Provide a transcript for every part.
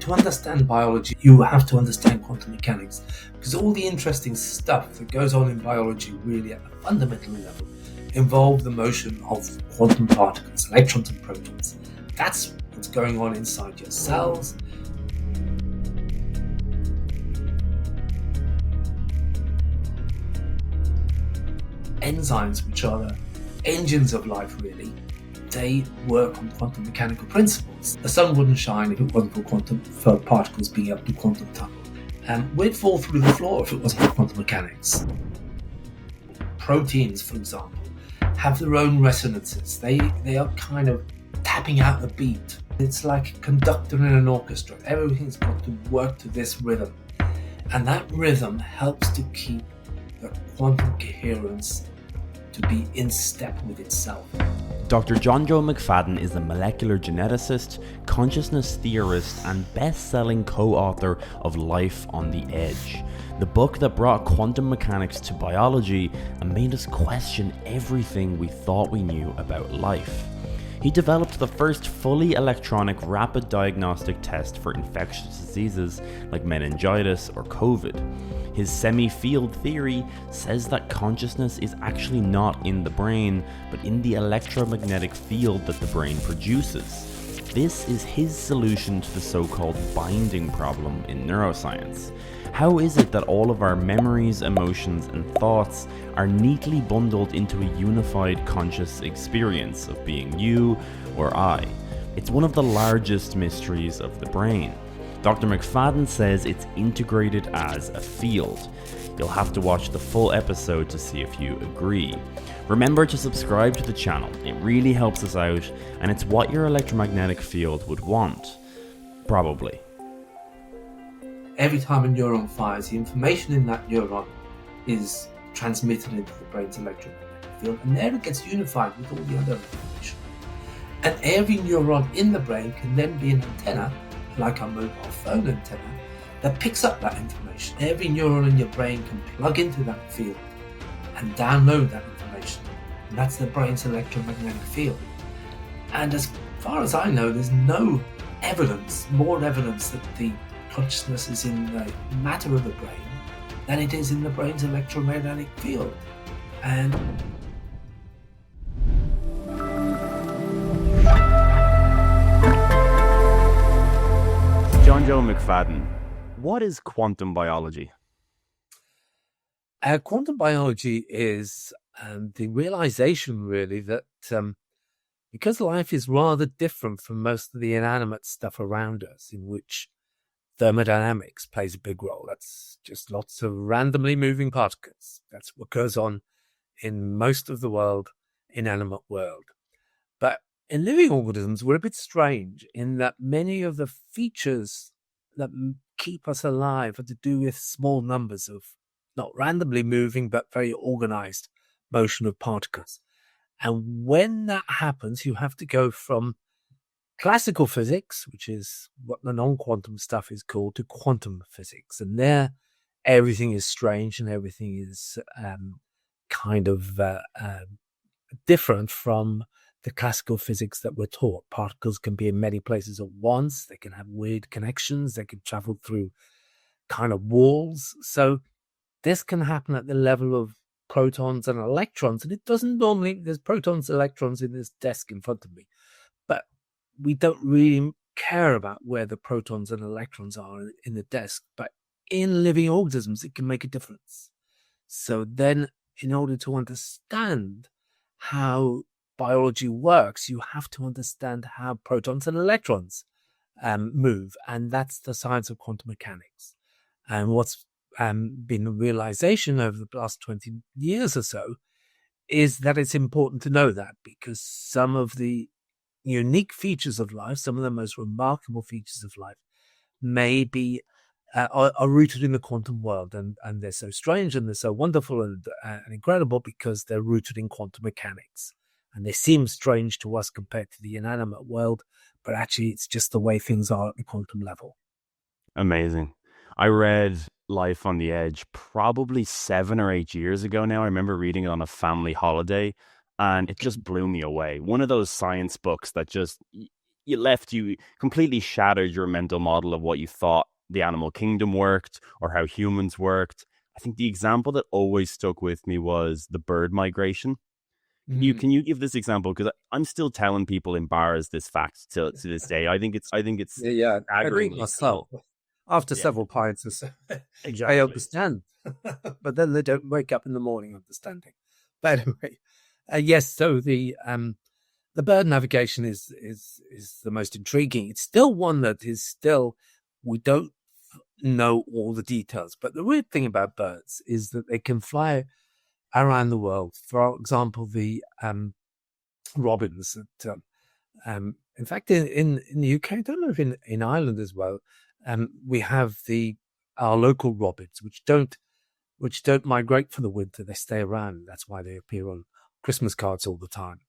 to understand biology, you have to understand quantum mechanics, because all the interesting stuff that goes on in biology really at the fundamental level involve the motion of quantum particles, electrons and protons. That's what's going on inside your cells. Enzymes, which are the engines of life really, they work on quantum mechanical principles. The sun wouldn't shine if it wasn't for particles being able to quantum tunnel. We'd fall through the floor if it wasn't for quantum mechanics. Proteins, for example, have their own resonances. They are kind of tapping out the beat. It's like a conductor in an orchestra. Everything's got to work to this rhythm. And that rhythm helps to keep the quantum coherence to be in step with itself. Dr. Johnjoe McFadden is a molecular geneticist, consciousness theorist, and best-selling co-author of Life on the Edge, the book that brought quantum mechanics to biology and made us question everything we thought we knew about life. He developed the first fully electronic rapid diagnostic test for infectious diseases like meningitis or COVID. His CEMI Field Theory says that consciousness is actually not in the brain, but in the electromagnetic field that the brain produces. This is his solution to the so-called binding problem in neuroscience. How is it that all of our memories, emotions, and thoughts are neatly bundled into a unified conscious experience of being you or I? It's one of the largest mysteries of the brain. Dr. McFadden says it's integrated as a field. You'll have to watch the full episode to see if you agree. Remember to subscribe to the channel. It really helps us out, and it's what your electromagnetic field would want. Probably. Every time a neuron fires, the information in that neuron is transmitted into the brain's electromagnetic field, and there it gets unified with all the other information. And every neuron in the brain can then be an antenna, like our mobile phone antenna, that picks up that information. Every neuron in your brain can plug into that field and download that information. And that's the brain's electromagnetic field. And as far as I know, there's no evidence, more evidence that the consciousness is in the matter of the brain than it is in the brain's electromagnetic field. And Johnjoe McFadden, what is quantum biology? Quantum biology is the realization, really, that because life is rather different from most of the inanimate stuff around us, in which thermodynamics plays a big role. That's just lots of randomly moving particles. That's what goes on in most of the inanimate world. But in living organisms, we're a bit strange in that many of the features that keep us alive are to do with small numbers of not randomly moving, but very organized motion of particles. And when that happens, you have to go from classical physics, which is what the non-quantum stuff is called, to quantum physics. And there, everything is strange and everything is different from the classical physics that we're taught. Particles can be in many places at once. They can have weird connections. They can travel through kind of walls. So this can happen at the level of protons and electrons. And it doesn't normally, there's protons, electrons in this desk in front of me. But we don't really care about where the protons and electrons are in the desk. But in living organisms, it can make a difference. So then, in order to understand how biology works, you have to understand how protons and electrons move. And that's the science of quantum mechanics. And what's been a realization over the last 20 years or so is that it's important to know that, because some of the unique features of life, some of the most remarkable features of life may be are rooted in the quantum world, and they're so strange and they're so wonderful and incredible because they're rooted in quantum mechanics. And they seem strange to us compared to the inanimate world, but actually it's just the way things are at the quantum level. Amazing. I read Life on the Edge probably 7 or 8 years ago now. I remember reading it on a family holiday and it just blew me away. One of those science books that just, you completely shattered your mental model of what you thought the animal kingdom worked or how humans worked. I think the example that always stuck with me was the bird migration. Can you give this example? Because I'm still telling people in bars this fact to this day. I think it's Yeah, I agree staggeringly myself. cool. After Yeah, several pints or so, I exactly. understand. But then they don't wake up in the morning understanding. But anyway, yes. So the bird navigation is the most intriguing. It's still one that is still we don't know all the details. But the weird thing about birds is that they can fly around the world. For example, the robins that in fact, in the UK, I don't know if in Ireland as well, we have our local robins, which don't migrate for the winter. They stay around. That's why they appear on Christmas cards all the time,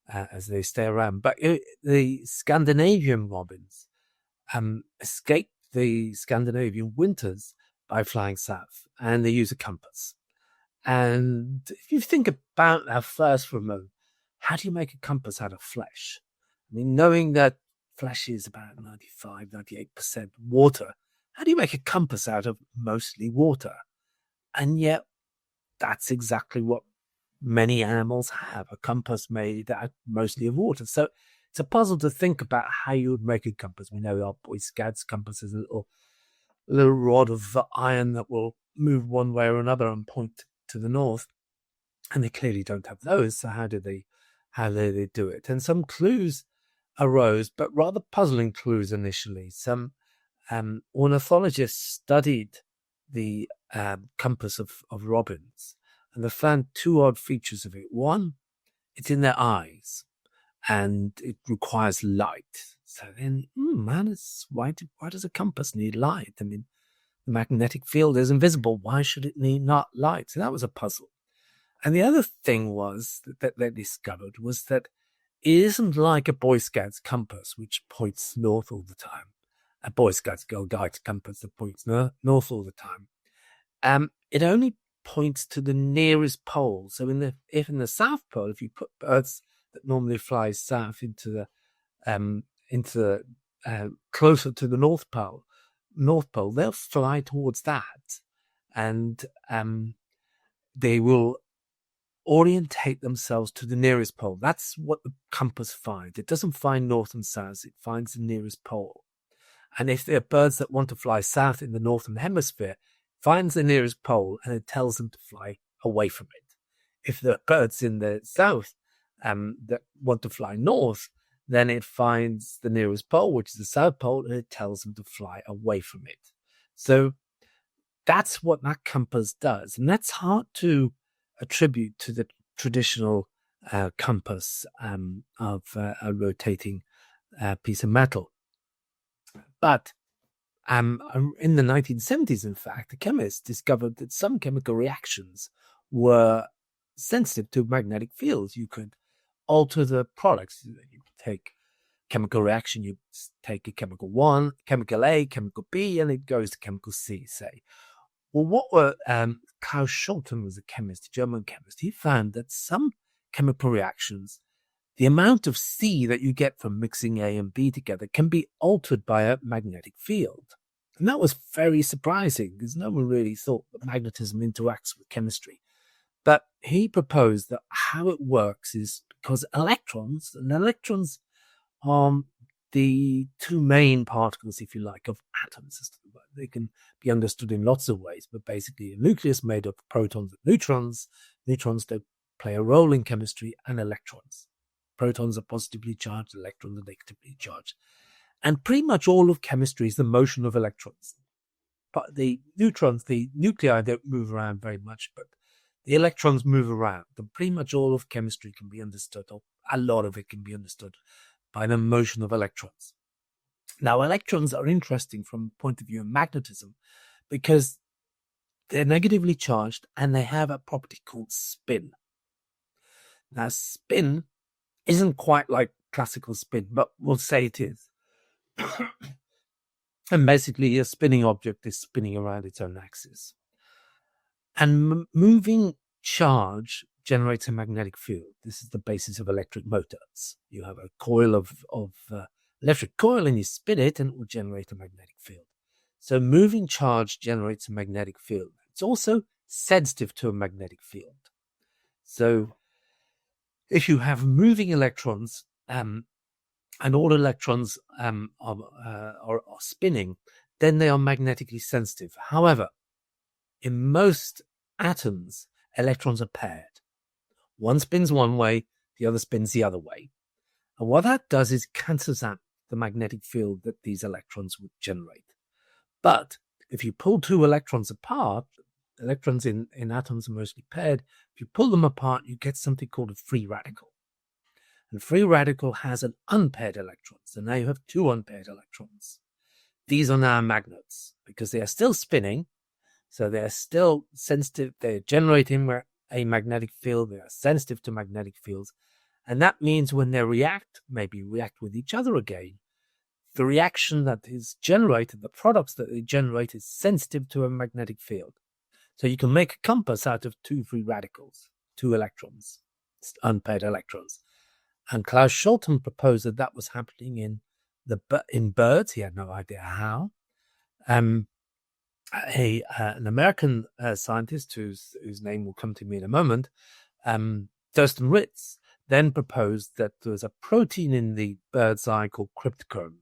as they stay around. But the Scandinavian robins escape the Scandinavian winters by flying south, and they use a compass. And if you think about that first for a moment, how do you make a compass out of flesh? I mean, knowing that flesh is about 98% water, how do you make a compass out of mostly water? And yet, that's exactly what many animals have, a compass made out mostly of water. So it's a puzzle to think about how you would make a compass. We know our Boy Scouts compass is a little rod of iron that will move one way or another and point to the north. And they clearly don't have those. So how do they do it? And some clues arose, but rather puzzling clues initially. Some ornithologists studied the compass of robins, and they found two odd features of it. One, it's in their eyes, and it requires light. So then, why does a compass need light? I mean, the magnetic field is invisible. Why should it need not light? So that was a puzzle. And the other thing was that they discovered was that it isn't like a Boy Scout's compass, which points north all the time. A Boy Scout's Girl Guide's compass that points north all the time. It only points to the nearest pole. So if in the South Pole, if you put birds that normally fly south into the closer to the North Pole, they'll fly towards that, and they will orientate themselves to the nearest pole. That's what the compass finds. It doesn't find north and south, it finds the nearest pole. And if there are birds that want to fly south in the northern hemisphere, it finds the nearest pole and it tells them to fly away from it. If there are birds in the south that want to fly north, then it finds the nearest pole, which is the South Pole, and it tells them to fly away from it. So that's what that compass does. And that's hard to attribute to the traditional compass of a rotating piece of metal. But in the 1970s, in fact, a chemist discovered that some chemical reactions were sensitive to magnetic fields. You could alter the products. You take chemical reaction, you take a chemical A, chemical B, and it goes to chemical C, say. Well, Klaus Scholten was a chemist, a German chemist. He found that some chemical reactions, the amount of C that you get from mixing A and B together can be altered by a magnetic field. And that was very surprising because no one really thought that magnetism interacts with chemistry. But he proposed that how it works is because electrons are the two main particles, if you like, of atoms. They can be understood in lots of ways, but basically a nucleus made up of protons and neutrons. Neutrons don't play a role in chemistry, and electrons. Protons are positively charged, electrons are negatively charged. And pretty much all of chemistry is the motion of electrons. But the neutrons, the nuclei don't move around very much, but the electrons move around. And pretty much all of chemistry can be understood, or a lot of it can be understood, by the motion of electrons. Now, electrons are interesting from the point of view of magnetism because they're negatively charged and they have a property called spin. Now, spin isn't quite like classical spin, but we'll say it is. And basically, a spinning object is spinning around its own axis. And moving charge generates a magnetic field. This is the basis of electric motors. You have a coil of electric coil and you spin it and it will generate a magnetic field. So moving charge generates a magnetic field. It's also sensitive to a magnetic field. So if you have moving electrons and all electrons are spinning, then they are magnetically sensitive. However, in most atoms, electrons are paired. One spins one way, the other spins the other way. And what that does is cancels out the magnetic field that these electrons would generate. But if you pull two electrons apart, electrons in atoms are mostly paired. If you pull them apart, you get something called a free radical. And a free radical has an unpaired electron. So now you have two unpaired electrons. These are now magnets because they are still spinning. So they are still sensitive. They're generating a magnetic field. They are sensitive to magnetic fields. And that means when they maybe react with each other again, the reaction that is generated, the products that they generate, is sensitive to a magnetic field. So you can make a compass out of two free radicals, two electrons, unpaired electrons. And Klaus Scholten proposed that was happening in birds. He had no idea how. An American scientist whose name will come to me in a moment, Thurston Ritz, then proposed that there was a protein in the bird's eye called cryptochrome,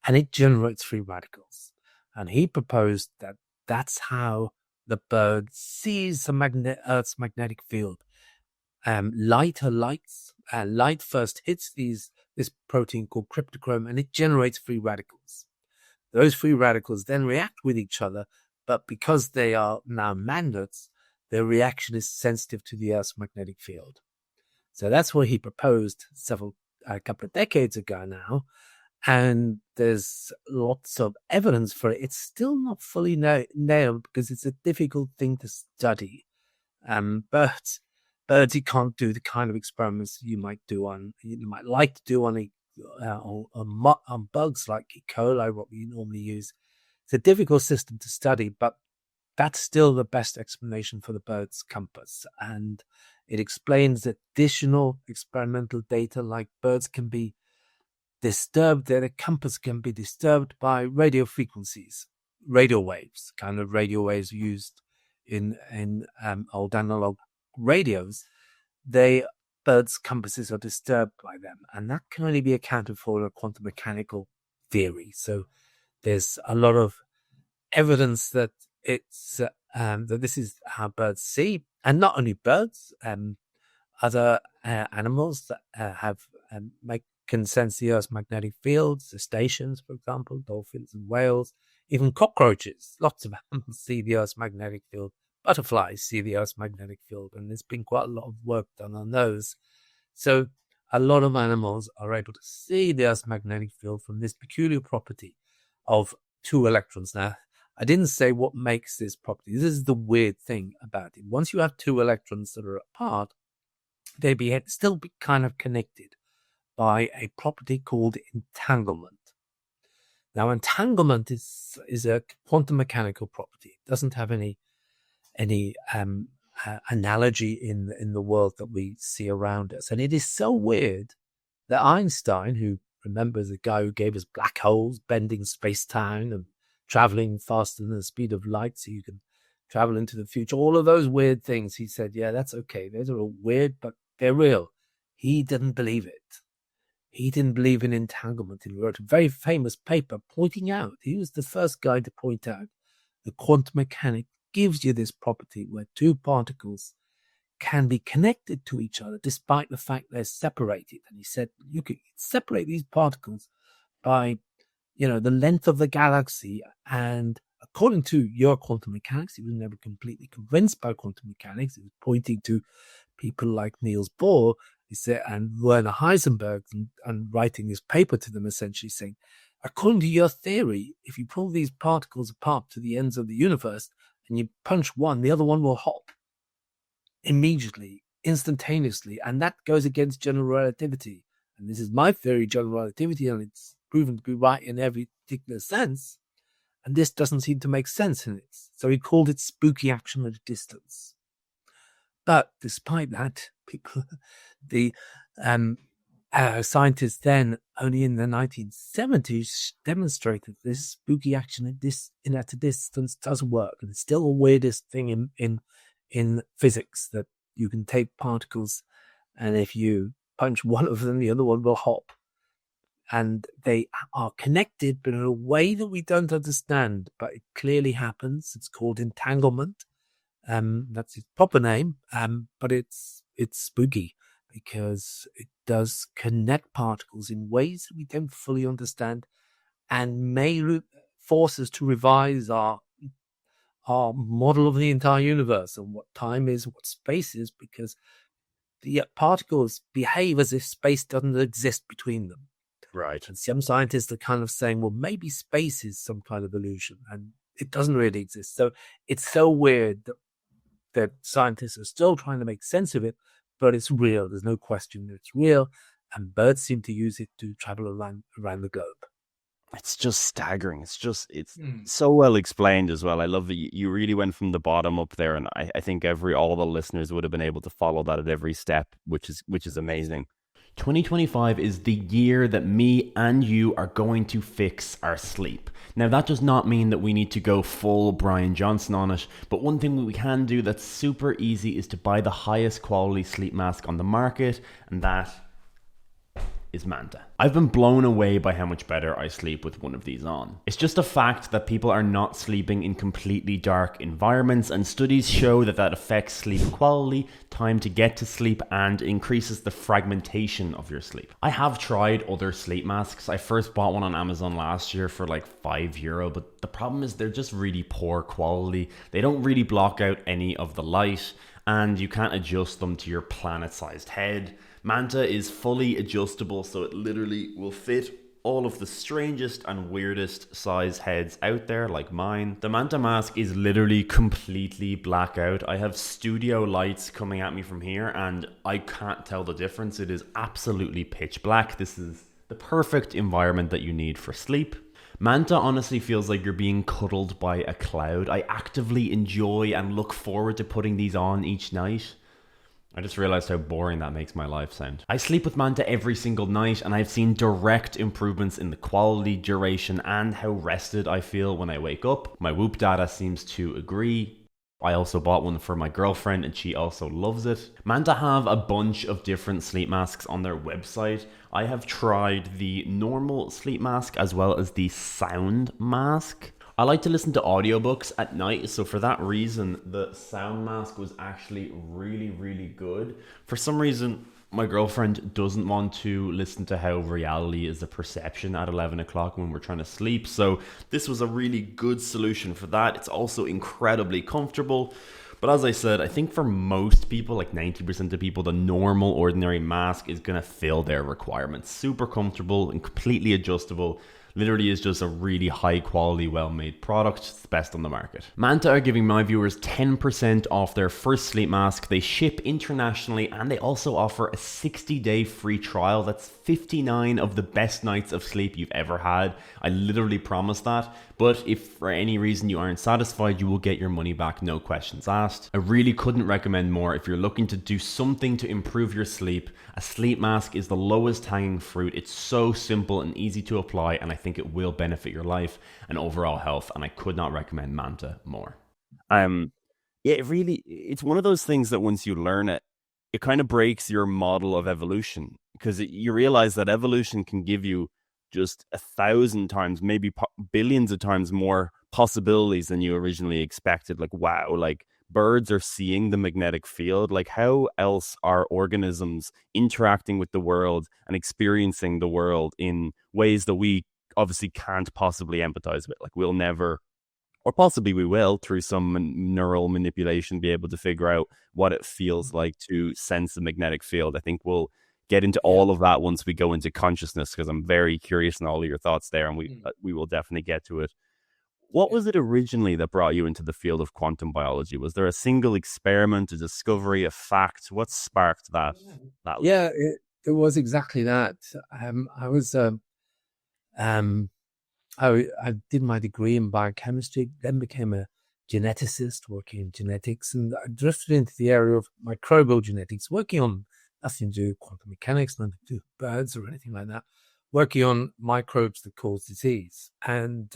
and it generates free radicals. And he proposed that that's how the bird sees the Earth's magnetic field. Light first hits this protein called cryptochrome, and it generates free radicals. Those free radicals then react with each other, but because they are now magnets, their reaction is sensitive to the Earth's magnetic field. So that's what he proposed a couple of decades ago now, and there's lots of evidence for it. It's still not fully nailed because it's a difficult thing to study. Birds, you can't do the kind of experiments you might like to do on bugs like E. coli, what we normally use. It's a difficult system to study, but that's still the best explanation for the bird's compass. And it explains additional experimental data, like birds can be disturbed, their compass can be disturbed by radio frequencies, radio waves, kind of radio waves used in old analog radios. Birds' compasses are disturbed by them, and that can only be accounted for in a quantum mechanical theory. So there's a lot of evidence that it's that this is how birds see, and not only birds, other animals that can sense the Earth's magnetic fields, cetaceans, for example, dolphins and whales, even cockroaches. Lots of animals see the Earth's magnetic field. Butterflies see the Earth's magnetic field, and there's been quite a lot of work done on those. So a lot of animals are able to see the Earth's magnetic field from this peculiar property of two electrons. Now, I didn't say what makes this property. This is the weird thing about it. Once you have two electrons that are apart, they still be kind of connected by a property called entanglement. Now, entanglement is a quantum mechanical property. It doesn't have any analogy in the world that we see around us. And it is so weird that Einstein, who, remember, the guy who gave us black holes, bending space-time and traveling faster than the speed of light so you can travel into the future, all of those weird things, he said, yeah, that's okay. Those are all weird, but they're real. He didn't believe it. He didn't believe in entanglement. He wrote a very famous paper pointing out, he was the first guy to point out, the quantum mechanics gives you this property where two particles can be connected to each other despite the fact they're separated. And he said you could separate these particles by, the length of the galaxy. And according to your quantum mechanics, he was never completely convinced by quantum mechanics. He was pointing to people like Niels Bohr, he said, and Werner Heisenberg, and writing this paper to them, essentially saying, according to your theory, if you pull these particles apart to the ends of the universe and you punch one, the other one will hop immediately, instantaneously, and that goes against general relativity. And this is my theory, general relativity, and it's proven to be right in every particular sense. And this doesn't seem to make sense in it. So he called it spooky action at a distance. But despite that, people, Scientists then, only in the 1970s, demonstrated this spooky action at a distance doesn't work. And it's still the weirdest thing in physics, that you can take particles, and if you punch one of them, the other one will hop. And they are connected, but in a way that we don't understand. But it clearly happens. It's called entanglement. That's its proper name. But it's spooky, because it does connect particles in ways that we don't fully understand, and may force us to revise our model of the entire universe and what time is, what space is, because the particles behave as if space doesn't exist between them. Right. And some scientists are kind of saying, well, maybe space is some kind of illusion, and it doesn't really exist. So it's so weird that scientists are still trying to make sense of it, but it's real. There's no question that it's real, and birds seem to use it to travel around the globe. It's just staggering. It's so well explained as well. I love that you really went from the bottom up there, and I think all the listeners would have been able to follow that at every step, which is amazing. 2025 is the year that me and you are going to fix our sleep. Now, that does not mean that we need to go full Brian Johnson on it, but one thing we can do that's super easy is to buy the highest quality sleep mask on the market, and that is Manta. I've been blown away by how much better I sleep with one of these on. It's just a fact that people are not sleeping in completely dark environments, and studies show that affects sleep quality, time to get to sleep, and increases the fragmentation of your sleep. I have tried other sleep masks. I first bought one on Amazon last year for like €5, but the problem is they're just really poor quality. They don't really block out any of the light, and you can't adjust them to your planet-sized head. Manta is fully adjustable, so it literally will fit all of the strangest and weirdest size heads out there, like mine. The Manta mask is literally completely blackout. I have studio lights coming at me from here, and I can't tell the difference. It is absolutely pitch black. This is the perfect environment that you need for sleep. Manta honestly feels like you're being cuddled by a cloud. I actively enjoy and look forward to putting these on each night. I just realized how boring that makes my life sound. I sleep with Manta every single night, and I've seen direct improvements in the quality, duration, and how rested I feel when I wake up. My Whoop data seems to agree. I also bought one for my girlfriend, and she also loves it. Manta have a bunch of different sleep masks on their website. I have tried the normal sleep mask as well as the sound mask. I like to listen to audiobooks at night, so for that reason, the sound mask was actually really, really good. For some reason, my girlfriend doesn't want to listen to how reality is a perception at 11 o'clock when we're trying to sleep, so this was a really good solution for that. It's also incredibly comfortable. But as I said, I think for most people, like 90% of people, the normal, ordinary mask is going to fill their requirements. Super comfortable and completely adjustable. Literally is just a really high quality, well-made product. It's the best on the market. Manta are giving my viewers 10% off their first sleep mask. They ship internationally, and they also offer a 60-day free trial. That's 59 of the best nights of sleep you've ever had. I literally promise that. But if for any reason you aren't satisfied, you will get your money back, no questions asked. I really couldn't recommend more if you're looking to do something to improve your sleep. A sleep mask is the lowest hanging fruit. It's so simple and easy to apply, and I think it will benefit your life and overall health, and I could not recommend Manta more. It's one of those things that once you learn it, it kind of breaks your model of evolution, because you realize that evolution can give you just 1,000 times, maybe billions of times more possibilities than you originally expected. Like, wow, like birds are seeing the magnetic field. Like, how else are organisms interacting with the world and experiencing the world in ways that we obviously can't possibly empathize with? Like, we'll never, or possibly we will, through some neural manipulation, be able to figure out what it feels like to sense the magnetic field. I think we'll get into all of that once we go into consciousness, because I'm very curious in all of your thoughts there, and we will definitely get to it. What was it originally that brought you into the field of quantum biology? Was there a single experiment, a discovery, a fact? What sparked that? Yeah, it was exactly that. I did my degree in biochemistry, then became a geneticist working in genetics, and I drifted into the area of microbial genetics, working on nothing to do with quantum mechanics, nothing to do with birds or anything like that, working on microbes that cause disease. And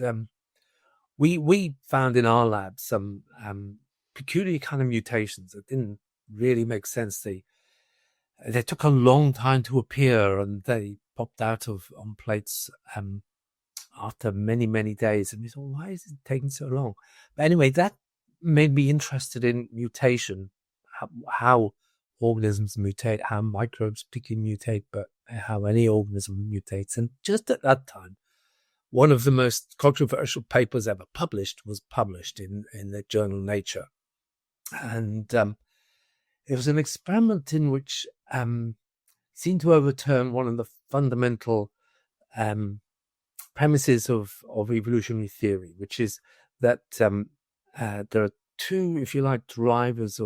we found in our lab some peculiar kind of mutations that didn't really make sense. They took a long time to appear, and they popped out on plates after many, many days. And we thought, why is it taking so long? But anyway, that made me interested in mutation, how organisms mutate, how microbes particularly mutate, but how any organism mutates. And just at that time, one of the most controversial papers ever published was published in the journal Nature. And it was an experiment in which seemed to overturn one of the fundamental premises of evolutionary theory, which is that there are two, if you like, drivers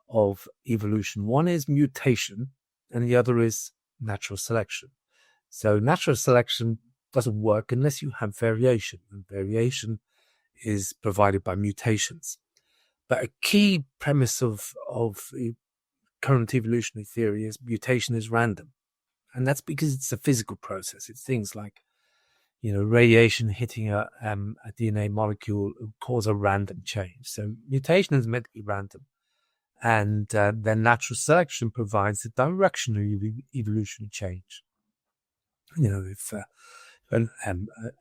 of evolution. One is mutation, and the other is natural selection. So natural selection doesn't work unless you have variation, and variation is provided by mutations. But a key premise of current evolutionary theory is mutation is random. And that's because it's a physical process. It's things like, radiation hitting a DNA molecule will cause a random change. So mutation is meant to be random. And then natural selection provides the direction of evolutionary change. If an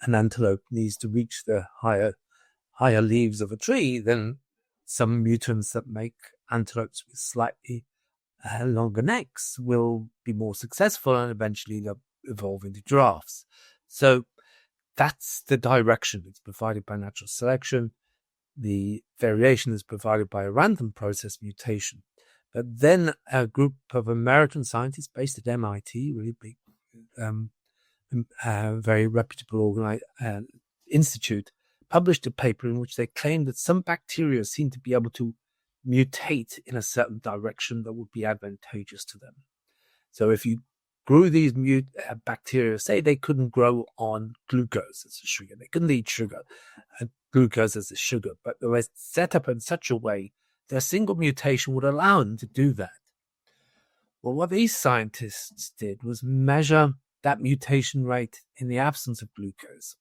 antelope needs to reach the higher leaves of a tree, then some mutants that make antelopes with slightly longer necks will be more successful, and eventually they'll evolve into giraffes. So that's the direction. It's provided by natural selection. The variation is provided by a random process, mutation. But then a group of American scientists based at MIT, really big, very reputable institute, published a paper in which they claimed that some bacteria seem to be able to mutate in a certain direction that would be advantageous to them. So if you grew these bacteria, say they couldn't grow on glucose as a sugar, they couldn't eat sugar, glucose as a sugar, but they were set up in such a way that a single mutation would allow them to do that. Well, what these scientists did was measure that mutation rate in the absence of glucose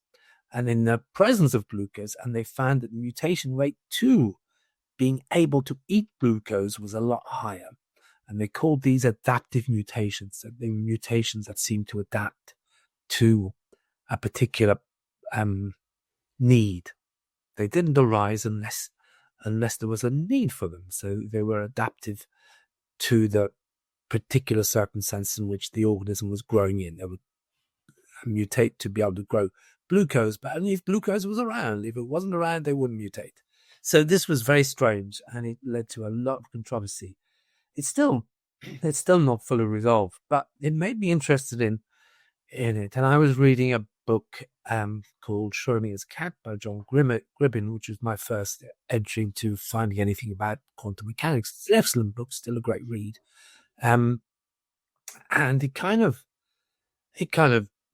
and in the presence of glucose, and they found that the mutation rate too, being able to eat glucose, was a lot higher. And they called these adaptive mutations. They were mutations that seemed to adapt to a particular need. They didn't arise unless there was a need for them. So they were adaptive to the particular circumstance in which the organism was growing in. They would mutate to be able to grow glucose, but only if glucose was around. If it wasn't around, they wouldn't mutate. So this was very strange, and it led to a lot of controversy. It's still not fully resolved, but it made me interested in it. And I was reading a book called Show Me As Cat by John Gribbin, which was my first entry into finding anything about quantum mechanics. It's an excellent book, still a great read. And it kind of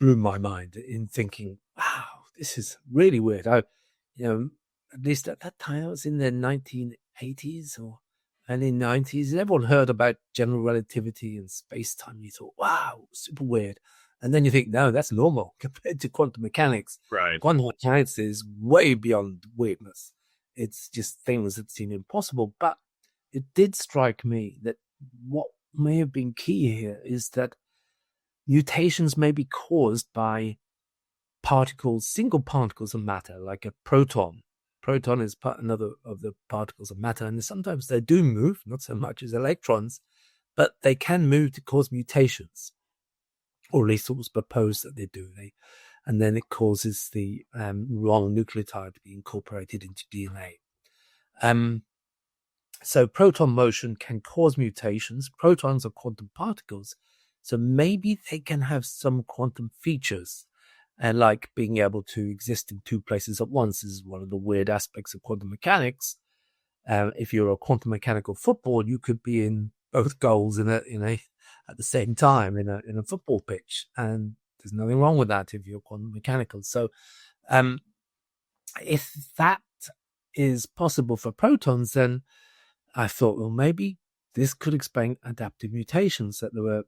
blew my mind in thinking, wow, this is really weird. At least at that time, I was in the 1980s or early 90s, and everyone heard about general relativity and space-time. You thought, wow, super weird. And then you think, no, that's normal compared to quantum mechanics. Right. Quantum mechanics is way beyond weirdness. It's just things that seem impossible. But it did strike me that what may have been key here is that mutations may be caused by single particles of matter, like a proton. Proton is another of the particles of matter, and sometimes they do move, not so much as electrons, but they can move to cause mutations, or at least it was proposed that they do. And then it causes the wrong nucleotide to be incorporated into DNA. So proton motion can cause mutations. Protons are quantum particles, so maybe they can have some quantum features. And like being able to exist in two places at once is one of the weird aspects of quantum mechanics. If you're a quantum mechanical football, you could be in both goals at the same time in a football pitch, and there's nothing wrong with that if you're quantum mechanical. So, if that is possible for protons, then I thought, well, maybe this could explain adaptive mutations, that they were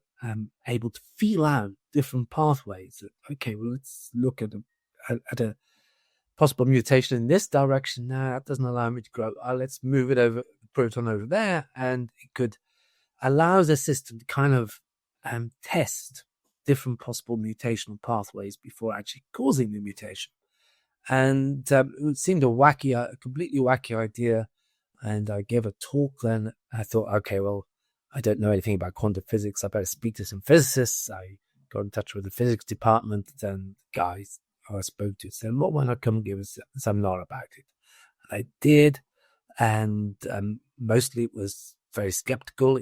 able to feel out different pathways. Okay, well, let's look at a possible mutation in this direction. Now that doesn't allow me to grow. Let's move it over, proton over there, and it could allow the system to kind of test different possible mutational pathways before actually causing the mutation. And it seemed a completely wacky idea. And I gave a talk then. I thought, okay, well, I don't know anything about quantum physics. I better speak to some physicists. I got in touch with the physics department, and guys I spoke to said, well, why not come and give us a seminar about it? And I did. And mostly it was very skeptical.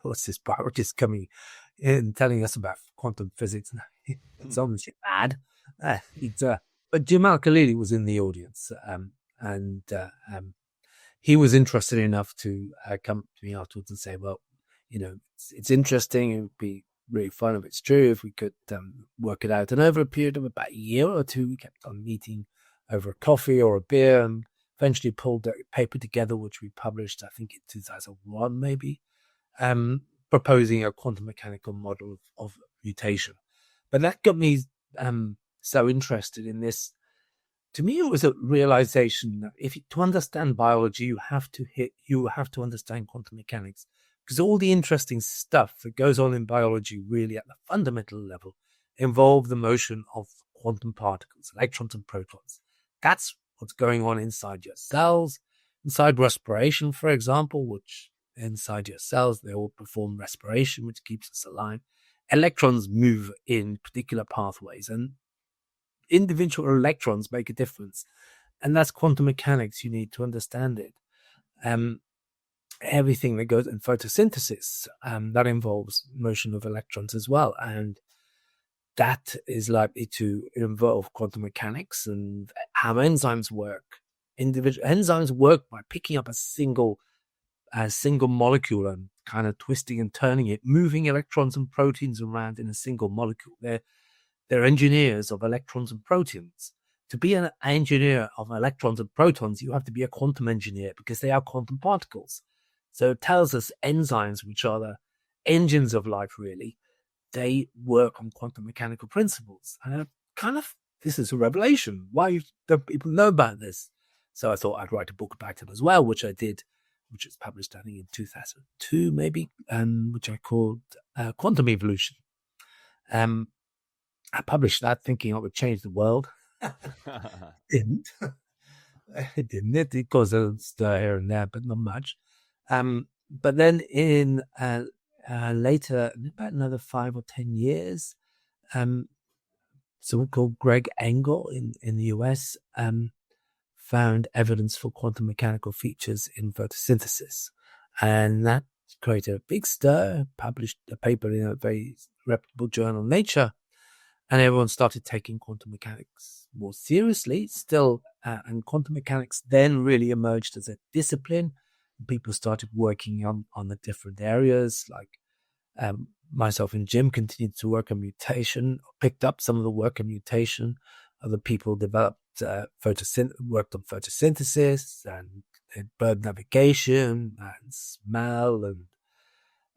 What's this biologist coming in telling us about quantum physics? It's obviously bad. But Jim al-Khalili was in the audience, and he was interested enough to come to me afterwards and say, well, it's interesting. It would be really fun if it's true, if we could work it out. And over a period of about a year or two, we kept on meeting over a coffee or a beer, and eventually pulled a paper together, which we published, I think in 2001, maybe, proposing a quantum mechanical model of mutation. But that got me so interested in this. To me, it was a realization that to understand biology, you have to understand quantum mechanics, because all the interesting stuff that goes on in biology, really at the fundamental level, involve the motion of quantum particles, electrons and protons. That's what's going on inside your cells, inside respiration, for example, which inside your cells, they all perform respiration, which keeps us alive. Electrons move in particular pathways, and individual electrons make a difference. And that's quantum mechanics. You need to understand it. Everything that goes in photosynthesis, that involves motion of electrons as well. And that is likely to involve quantum mechanics and how enzymes work. Individual enzymes work by picking up a single molecule and kind of twisting and turning it, moving electrons and proteins around in a single molecule. They're engineers of electrons and proteins. To be an engineer of electrons and protons, you have to be a quantum engineer, because they are quantum particles. So it tells us enzymes, which are the engines of life, really, they work on quantum mechanical principles. And this is a revelation. Why don't people know about this? So I thought I'd write a book about it as well, which I did, which was published, I think, in 2002, maybe, which I called Quantum Evolution. I published that thinking it would change the world. Didn't. It didn't. It caused a stir here and there, but not much. But then in later, about another 5 or 10 years, someone called Greg Engel in the US found evidence for quantum mechanical features in photosynthesis. And that created a big stir, published a paper in a very reputable journal, Nature. And everyone started taking quantum mechanics more seriously still. And quantum mechanics then really emerged as a discipline. People started working on the different areas, like myself and Jim continued to work on mutation, picked up some of the work on mutation. Other people developed, worked on photosynthesis and bird navigation and smell and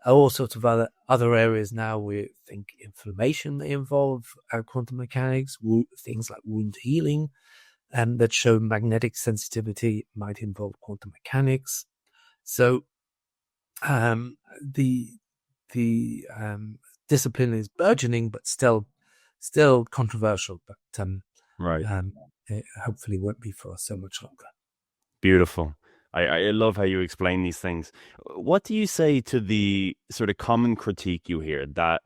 all sorts of other areas. Now we think inflammation may involve quantum mechanics, things like wound healing, that show magnetic sensitivity might involve quantum mechanics. So the discipline is burgeoning, but still controversial. But right, it hopefully won't be for so much longer. Beautiful. I love how you explain these things. What do you say to the sort of common critique you hear that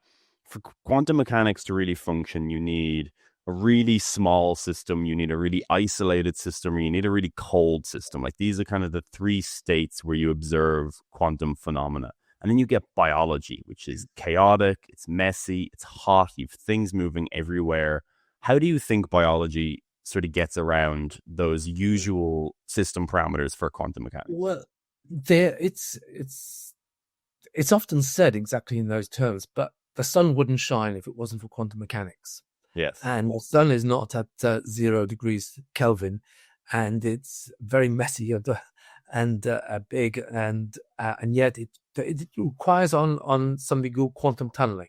for quantum mechanics to really function, you need a really small system, you need a really isolated system, or you need a really cold system? Like, these are kind of the three states where you observe quantum phenomena. And then you get biology, which is chaotic, it's messy, it's hot, you've things moving everywhere. How do you think biology sort of gets around those usual system parameters for quantum mechanics? Well, it's often said exactly in those terms, but the sun wouldn't shine if it wasn't for quantum mechanics. Yes. And the sun is not at 0 degrees Kelvin, and it's very messy and big, and yet it requires on something called quantum tunneling.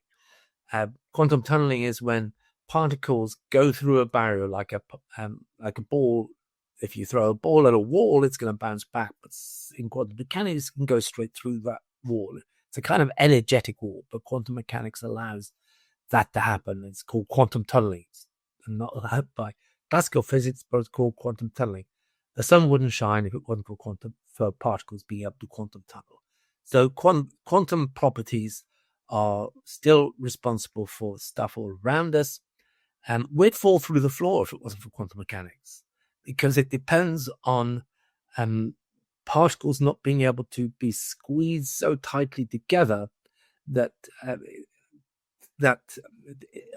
Quantum tunneling is when particles go through a barrier like a ball. If you throw a ball at a wall, it's going to bounce back, but in quantum mechanics, it can go straight through that wall. It's a kind of energetic wall, but quantum mechanics allows that to happen. It's called quantum tunneling, and not allowed by classical physics, but it's called quantum tunneling. The sun wouldn't shine if it wasn't for particles being able to quantum tunnel. So quantum properties are still responsible for stuff all around us, and we'd fall through the floor if it wasn't for quantum mechanics, because it depends on particles not being able to be squeezed so tightly together that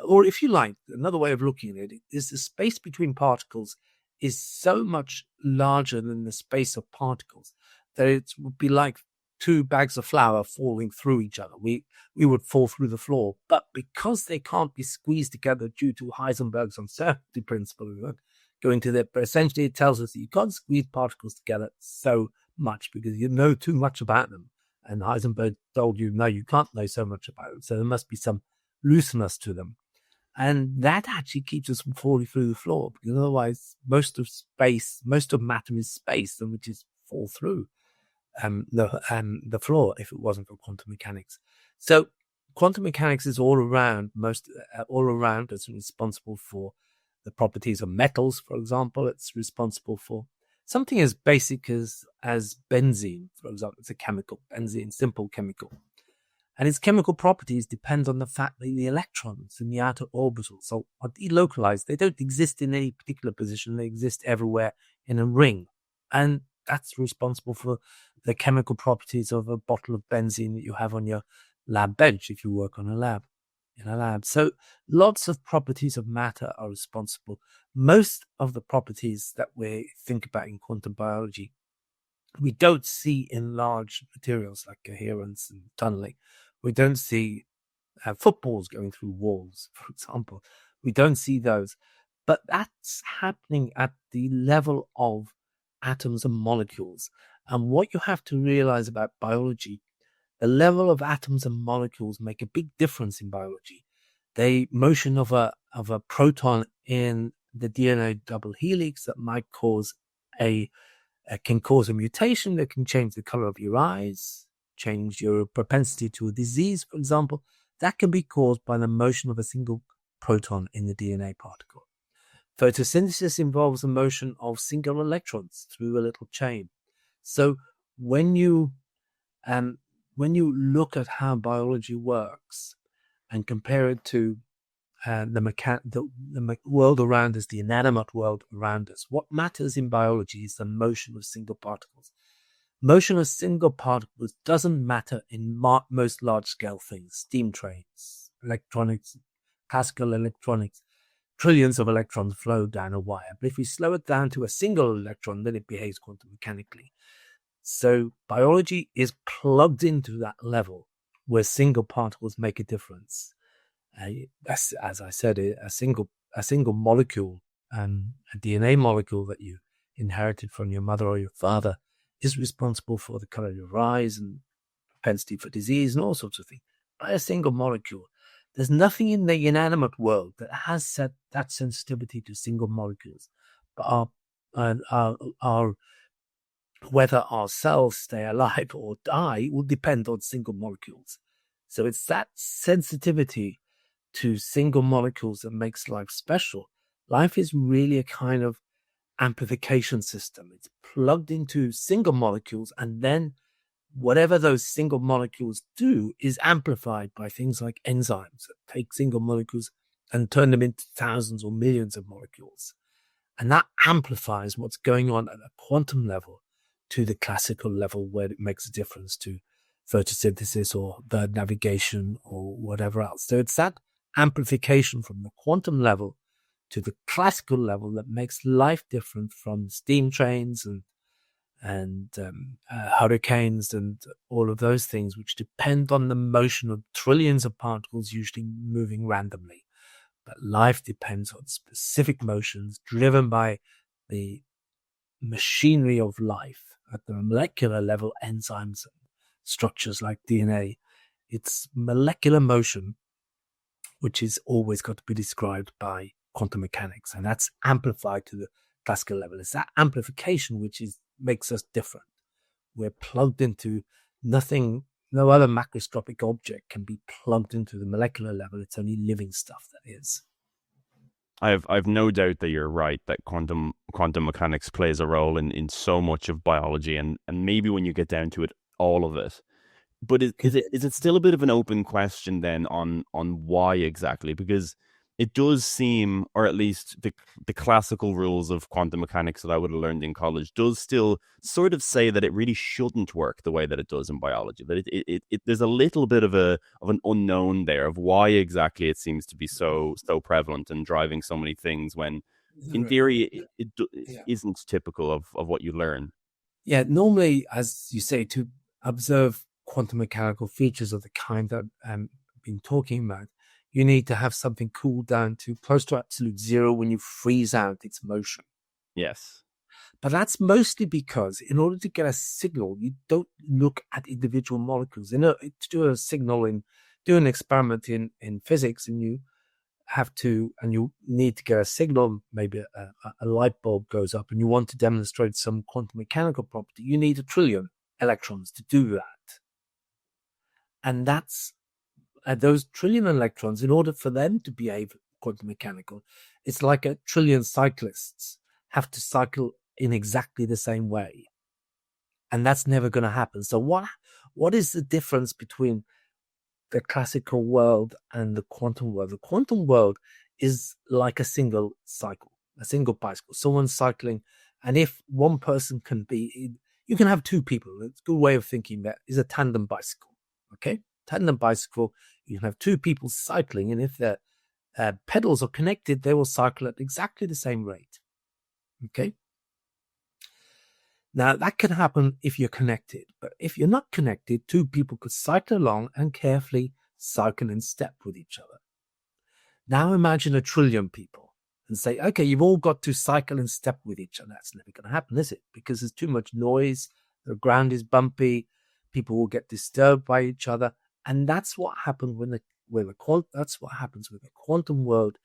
or if you like, another way of looking at it is the space between particles is so much larger than the space of particles that it would be like two bags of flour falling through each other. We would fall through the floor, but because they can't be squeezed together due to Heisenberg's uncertainty principle, we won't go into that, but essentially it tells us that you can't squeeze particles together so much because you know too much about them. And Heisenberg told you, no, you can't know so much about them. So there must be some looseness to them. And that actually keeps us from falling through the floor, because otherwise most of matter is space, and which is fall through the floor if it wasn't for quantum mechanics. So quantum mechanics is all around us, and responsible for the properties of metals, for example. It's responsible for something as basic as benzene, for example. It's a chemical, benzene, simple chemical. And its chemical properties depend on the fact that the electrons in the outer orbitals are delocalized. They don't exist in any particular position. They exist everywhere in a ring. And that's responsible for the chemical properties of a bottle of benzene that you have on your lab bench if you work in a lab. So lots of properties of matter are responsible. Most of the properties that we think about in quantum biology, we don't see in large materials like coherence and tunneling. We don't see footballs going through walls, for example. We don't see those. But that's happening at the level of atoms and molecules. And what you have to realize about biology, the level of atoms and molecules make a big difference in biology. The motion of a proton in the DNA double helix that might can cause a mutation that can change the color of your eyes, change your propensity to a disease, for example. That can be caused by the motion of a single proton in the DNA particle. Photosynthesis involves the motion of single electrons through a little chain. So when you look at how biology works and compare it to the world around us, the inanimate world around us, what matters in biology is the motion of single particles. Motion of single particles doesn't matter in most large-scale things, steam trains, electronics, classical electronics. Trillions of electrons flow down a wire. But if we slow it down to a single electron, then it behaves quantum mechanically. So biology is plugged into that level where single particles make a difference. As I said, a single molecule, a DNA molecule that you inherited from your mother or your father, is responsible for the color of your eyes and propensity for disease and all sorts of things. By a single molecule, there's nothing in the inanimate world that has that sensitivity to single molecules. But whether our cells stay alive or die will depend on single molecules. So it's that sensitivity to single molecules that makes life special. Life is really a kind of amplification system. It's plugged into single molecules, and then whatever those single molecules do is amplified by things like enzymes that take single molecules and turn them into thousands or millions of molecules. And that amplifies what's going on at a quantum level to the classical level, where it makes a difference to photosynthesis or bird navigation or whatever else. So it's that amplification from the quantum level to the classical level that makes life different from steam trains and hurricanes and all of those things, which depend on the motion of trillions of particles usually moving randomly. But life depends on specific motions driven by the machinery of life, at the molecular level, enzymes, structures like DNA. It's molecular motion, which is always got to be described by quantum mechanics, and that's amplified to the classical level. It's that amplification which makes us different. We're plugged into nothing. No other macroscopic object can be plugged into the molecular level. It's only living stuff that is. I've no doubt that you're right, that quantum mechanics plays a role in so much of biology, and maybe when you get down to it, all of it. But is it still a bit of an open question then on why exactly? Because it does seem, or at least the classical rules of quantum mechanics that I would have learned in college does still sort of say that it really shouldn't work the way that it does in biology. That it there's a little bit of an unknown there of why exactly it seems to be so prevalent and driving so many things, when in theory it isn't typical of what you learn. Yeah, normally, as you say, to observe quantum mechanical features of the kind that I've been talking about, you need to have something cooled down to close to absolute zero when you freeze out its motion. Yes. But that's mostly because in order to get a signal, you don't look at individual molecules. To do a signal do an experiment in physics, and you need to get a signal, maybe a light bulb goes up, and you want to demonstrate some quantum mechanical property, you need 1 trillion electrons to do that. And that's those trillion electrons, in order for them to behave quantum mechanical, it's like 1 trillion cyclists have to cycle in exactly the same way. And that's never going to happen. So what is the difference between the classical world and the quantum world? The quantum world is like a single cycle, a single bicycle, someone cycling. And if one person you can have two people. It's a good way of thinking that is a tandem bicycle. Okay, tandem bicycle, you can have two people cycling, and if their pedals are connected, they will cycle at exactly the same rate. Okay. Now, that can happen if you're connected, but if you're not connected, two people could cycle along and carefully cycle in step with each other. Now, imagine 1 trillion people and say, okay, you've all got to cycle in step with each other. That's never going to happen, is it? Because there's too much noise, the ground is bumpy, people will get disturbed by each other, and that's what happens when the quantum world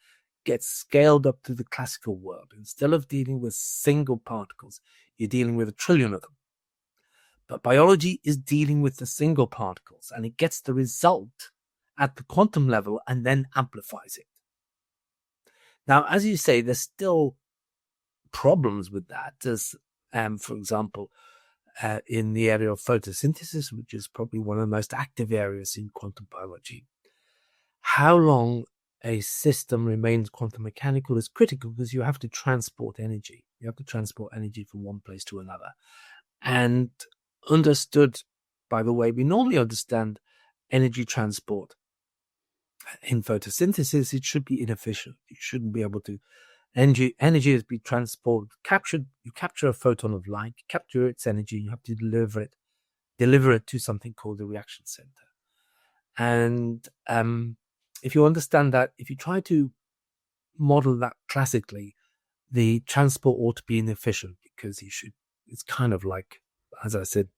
gets scaled up to the classical world. Instead of dealing with single particles, you're dealing with 1 trillion of them. But biology is dealing with the single particles, and it gets the result at the quantum level and then amplifies it. Now, as you say, there's still problems with that. There's, for example, in the area of photosynthesis, which is probably one of the most active areas in quantum biology, how long a system remains quantum mechanical is critical, because you have to transport energy. You have to transport energy from one place to another. And understood by the way we normally understand energy transport in photosynthesis, it should be inefficient. You shouldn't be able to. Energy is be transported, captured. You capture a photon of light, capture its energy, you have to deliver it to something called the reaction center. And if you understand that, if you try to model that classically, the transport ought to be inefficient, because it's kind of like, as I said,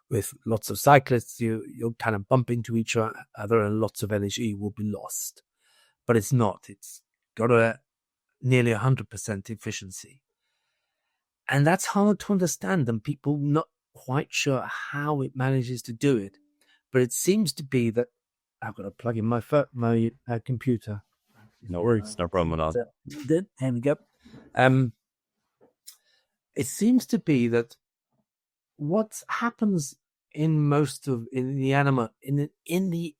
with lots of cyclists, you'll kind of bump into each other and lots of energy will be lost. But it's not. It's got a nearly 100% efficiency. And that's hard to understand, and people not quite sure how it manages to do it. But it seems to be that I've got to plug in my computer. No worries, no problem at all. There we go. It seems to be that what happens in the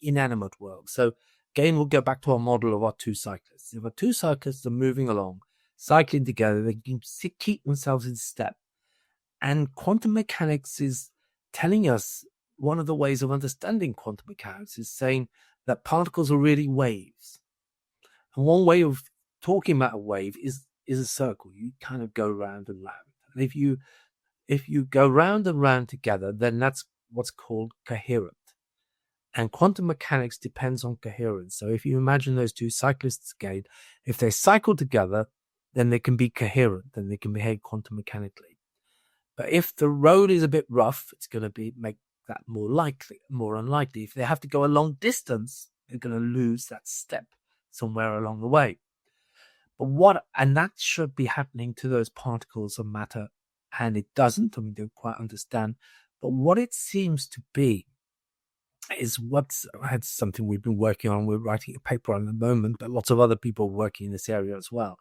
inanimate world. So again, we'll go back to our model of our two cyclists. If our two cyclists are moving along, cycling together, they can keep themselves in step. And quantum mechanics is telling us, one of the ways of understanding quantum mechanics is saying that particles are really waves. And one way of talking about a wave is a circle. You kind of go round and round. And if you go round and round together, then that's what's called coherent. And quantum mechanics depends on coherence. So if you imagine those two cyclists again, if they cycle together, then they can be coherent, then they can behave quantum mechanically. But if the road is a bit rough, it's going to make that more unlikely. If they have to go a long distance, they're going to lose that step somewhere along the way. And that should be happening to those particles of matter, and it doesn't, and we don't quite understand. But what it seems to be is that's something we've been working on. We're writing a paper on at the moment, but lots of other people are working in this area as well,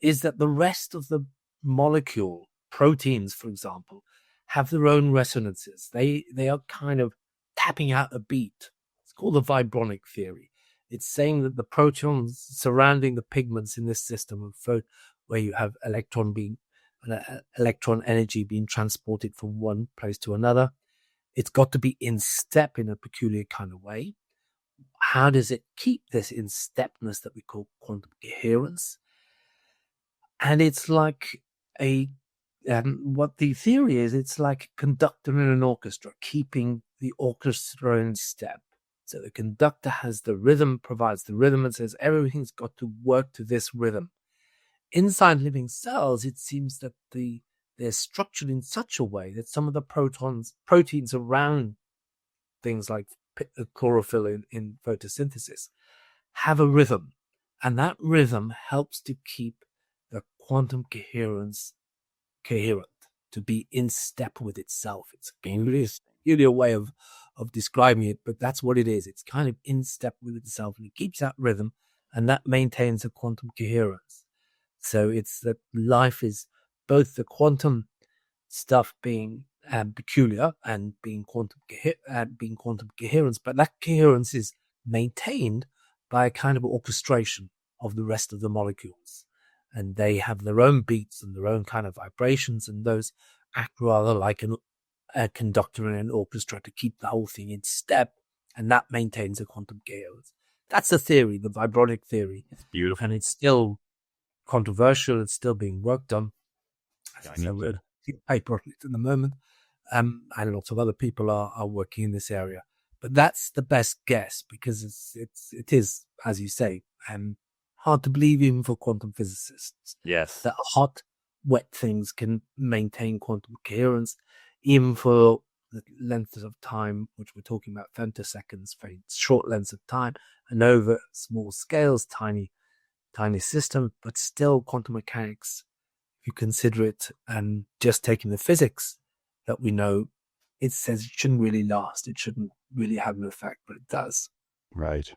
is that the rest of the molecule, proteins, for example, have their own resonances. They are kind of tapping out a beat. It's called the vibronic theory. It's saying that the protons surrounding the pigments in this system of where you have electron energy being transported from one place to another, it's got to be in step in a peculiar kind of way. How does it keep this in stepness that we call quantum coherence? And it's like what the theory is, it's like a conductor in an orchestra, keeping the orchestra in step. So the conductor has the rhythm, provides the rhythm, and says everything's got to work to this rhythm. Inside living cells, it seems that they're structured in such a way that some of the proteins around things like chlorophyll in photosynthesis have a rhythm. And that rhythm helps to keep the quantum coherence coherent, to be in step with itself. It's a peculiar way of describing it, but that's what it is. It's kind of in step with itself, and it keeps that rhythm, and that maintains a quantum coherence. So it's that life is both the quantum stuff being peculiar and being quantum coherence, but that coherence is maintained by a kind of orchestration of the rest of the molecules. And they have their own beats and their own kind of vibrations, and those act rather like a conductor in an orchestra to keep the whole thing in step, and that maintains a quantum coherence. That's the theory, the vibronic theory. It's beautiful. And it's still controversial. It's still being worked on. Yeah, we're a paper on it at the moment. And lots of other people are working in this area. But that's the best guess, because it is, as you say, hard to believe even for quantum physicists. Yes. That hot, wet things can maintain quantum coherence, even for the lengths of time, which we're talking about, femtoseconds, very short lengths of time, and over small scales, tiny system, but still quantum mechanics, if you consider it and just taking the physics that we know, it says it shouldn't really last. It shouldn't really have an effect, but it does. Right.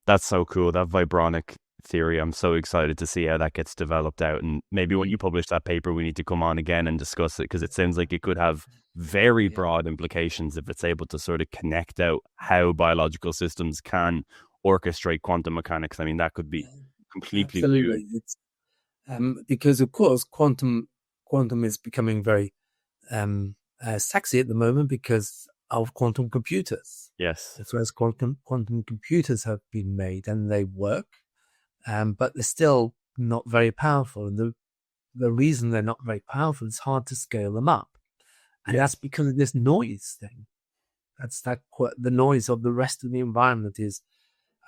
That's so cool. That vibronic theory, I'm so excited to see how that gets developed out. And maybe when you publish that paper, we need to come on again and discuss it, because it sounds like it could have very broad implications if it's able to sort of connect out how biological systems can orchestrate quantum mechanics. I mean, that could be completely absolutely. It's, because of course quantum is becoming very sexy at the moment because of quantum computers. Yes. As well as quantum computers have been made, and they work, but they're still not very powerful. And the reason they're not very powerful is hard to scale them up. And that's because of this noise thing. The noise of the rest of the environment is,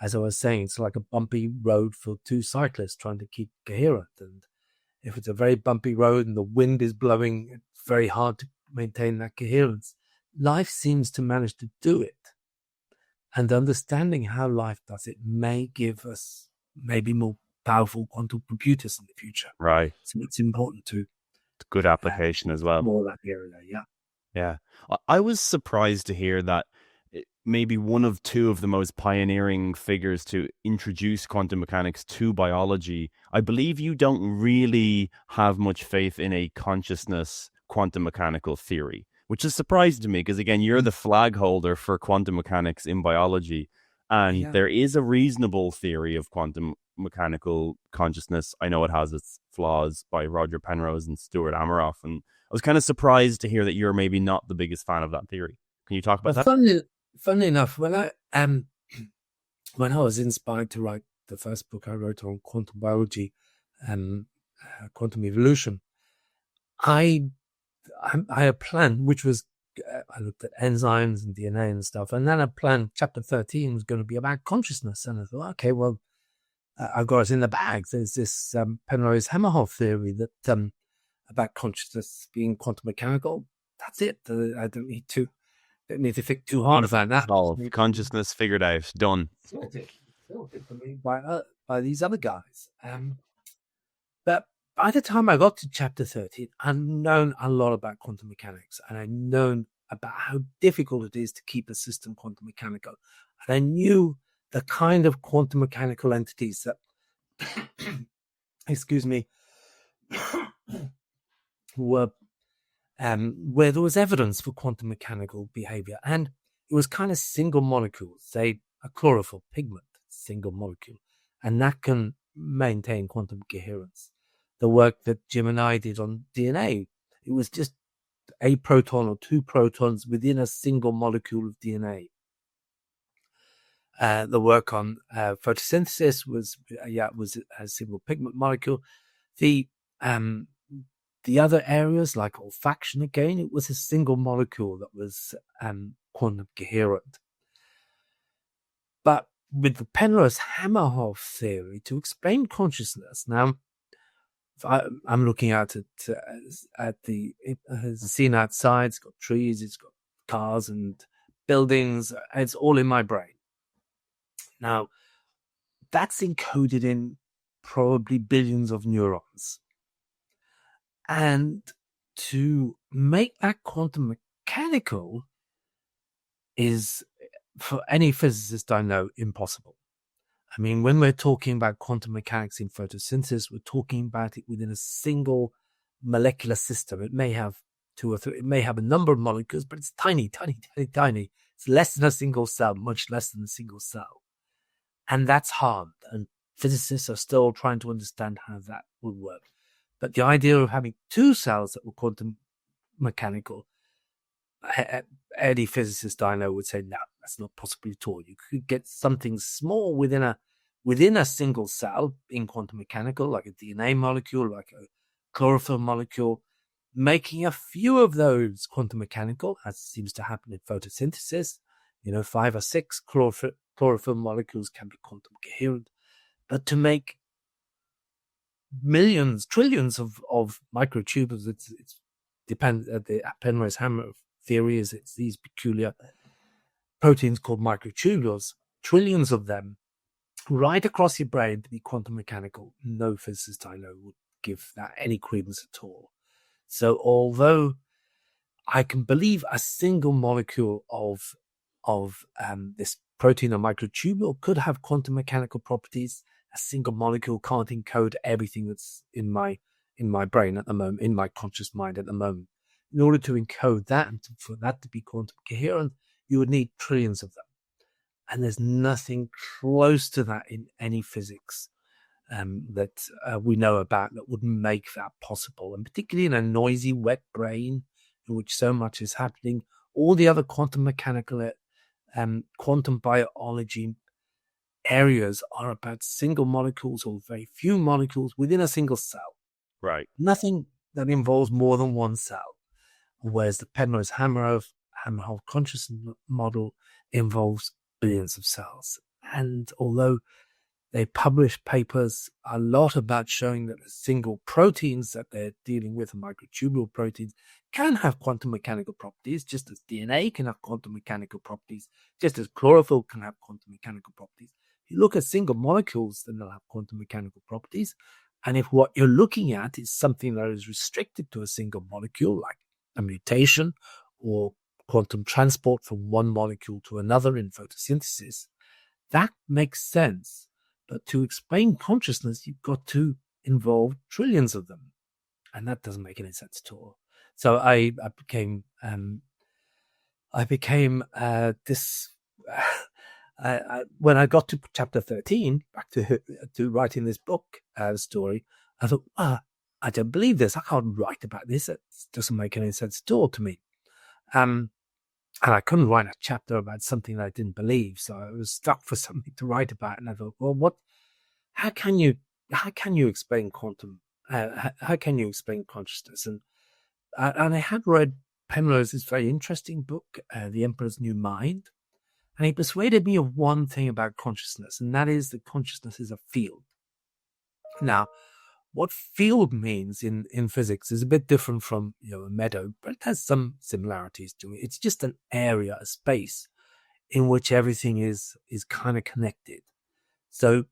as I was saying, it's like a bumpy road for two cyclists trying to keep coherent. And if it's a very bumpy road and the wind is blowing, it's very hard to maintain that coherence. Life seems to manage to do it. And understanding how life does it may give us maybe more powerful quantum computers in the future. Right. So it's important to... Good application as well. More that area, yeah. Yeah. I was surprised to hear that maybe one of two of the most pioneering figures to introduce quantum mechanics to biology. I believe you don't really have much faith in a consciousness quantum mechanical theory, which is surprising to me because, again, you're the flag holder for quantum mechanics in biology. And there is a reasonable theory of quantum mechanical consciousness. I know it has its flaws, by Roger Penrose and Stuart Ameroff. And I was kind of surprised to hear that you're maybe not the biggest fan of that theory. Can you talk about that? Funnily enough, when I was inspired to write the first book I wrote on quantum biology and quantum evolution, I had a plan, which was I looked at enzymes and DNA and stuff, and then I planned chapter 13 was going to be about consciousness, and I thought, okay, well, I've got it in the bag. There's this Penrose-Hamerhoff theory that about consciousness being quantum mechanical. That's it. I don't need to think too hard about that. Consciousness figured out. Done. Sorted for me by these other guys. But by the time I got to chapter 13, I'd known a lot about quantum mechanics, and I'd known about how difficult it is to keep a system quantum mechanical. And I knew the kind of quantum mechanical entities that, excuse me, were where there was evidence for quantum mechanical behavior. And it was kind of single molecules, say a chlorophyll pigment, single molecule, and that can maintain quantum coherence. The work that Jim and I did on DNA, it was just a proton or two protons within a single molecule of DNA. The work on photosynthesis was a single pigment molecule. The other areas like olfaction, again, it was a single molecule that was quantum coherent. But with the Penrose-Hameroff theory, to explain consciousness, now I'm looking at it at the scene outside. It's got trees, it's got cars and buildings. It's all in my brain. Now, that's encoded in probably billions of neurons. And to make that quantum mechanical is, for any physicist I know, impossible. I mean, when we're talking about quantum mechanics in photosynthesis, we're talking about it within a single molecular system. It may have two or three, it may have a number of molecules, but it's tiny, tiny, tiny, tiny. It's less than a single cell, much less than a single cell. And that's hard. And physicists are still trying to understand how that will work. But the idea of having two cells that were quantum mechanical, any physicist I know would say, no, that's not possible at all. You could get something small within a single cell being quantum mechanical, like a DNA molecule, like a chlorophyll molecule, making a few of those quantum mechanical, as seems to happen in photosynthesis. 5 or 6 chlorophyll molecules can be quantum coherent. But to make millions, trillions of microtubules, it's depends. The Penrose-Hameroff theory is it's these peculiar proteins called microtubules, trillions of them, right across your brain to be quantum mechanical. No physicist I know would give that any credence at all. So although I can believe a single molecule of this protein or microtubule could have quantum mechanical properties, a single molecule can't encode everything that's in my brain at the moment, in my conscious mind at the moment. In order to encode that and for that to be quantum coherent, you would need trillions of them. And there's nothing close to that in any physics that we know about that would make that possible. And particularly in a noisy, wet brain in which so much is happening, all the other quantum mechanical, quantum biology areas are about single molecules or very few molecules within a single cell. Right. Nothing that involves more than one cell. Whereas the Penrose-Hameroff consciousness model involves billions of cells. And although they publish papers a lot about showing that the single proteins that they're dealing with, microtubule proteins, can have quantum mechanical properties, just as DNA can have quantum mechanical properties, just as chlorophyll can have quantum mechanical properties. If you look at single molecules, then they'll have quantum mechanical properties. And if what you're looking at is something that is restricted to a single molecule, like a mutation or quantum transport from one molecule to another in photosynthesis, that makes sense. But to explain consciousness, you've got to involve trillions of them. And that doesn't make any sense at all. So I became when I got to chapter 13, back to writing this book story, I thought, I don't believe this. I can't write about this. It doesn't make any sense at all to me. And I couldn't write a chapter about something that I didn't believe. So I was stuck for something to write about. And I thought, well, how can you explain quantum? How can you explain consciousness? And I had read Penrose's very interesting book, The Emperor's New Mind. And he persuaded me of one thing about consciousness, and that is that consciousness is a field. Now, what field means in physics is a bit different from a meadow, but it has some similarities to it. It's just an area, a space in which everything is kind of connected. So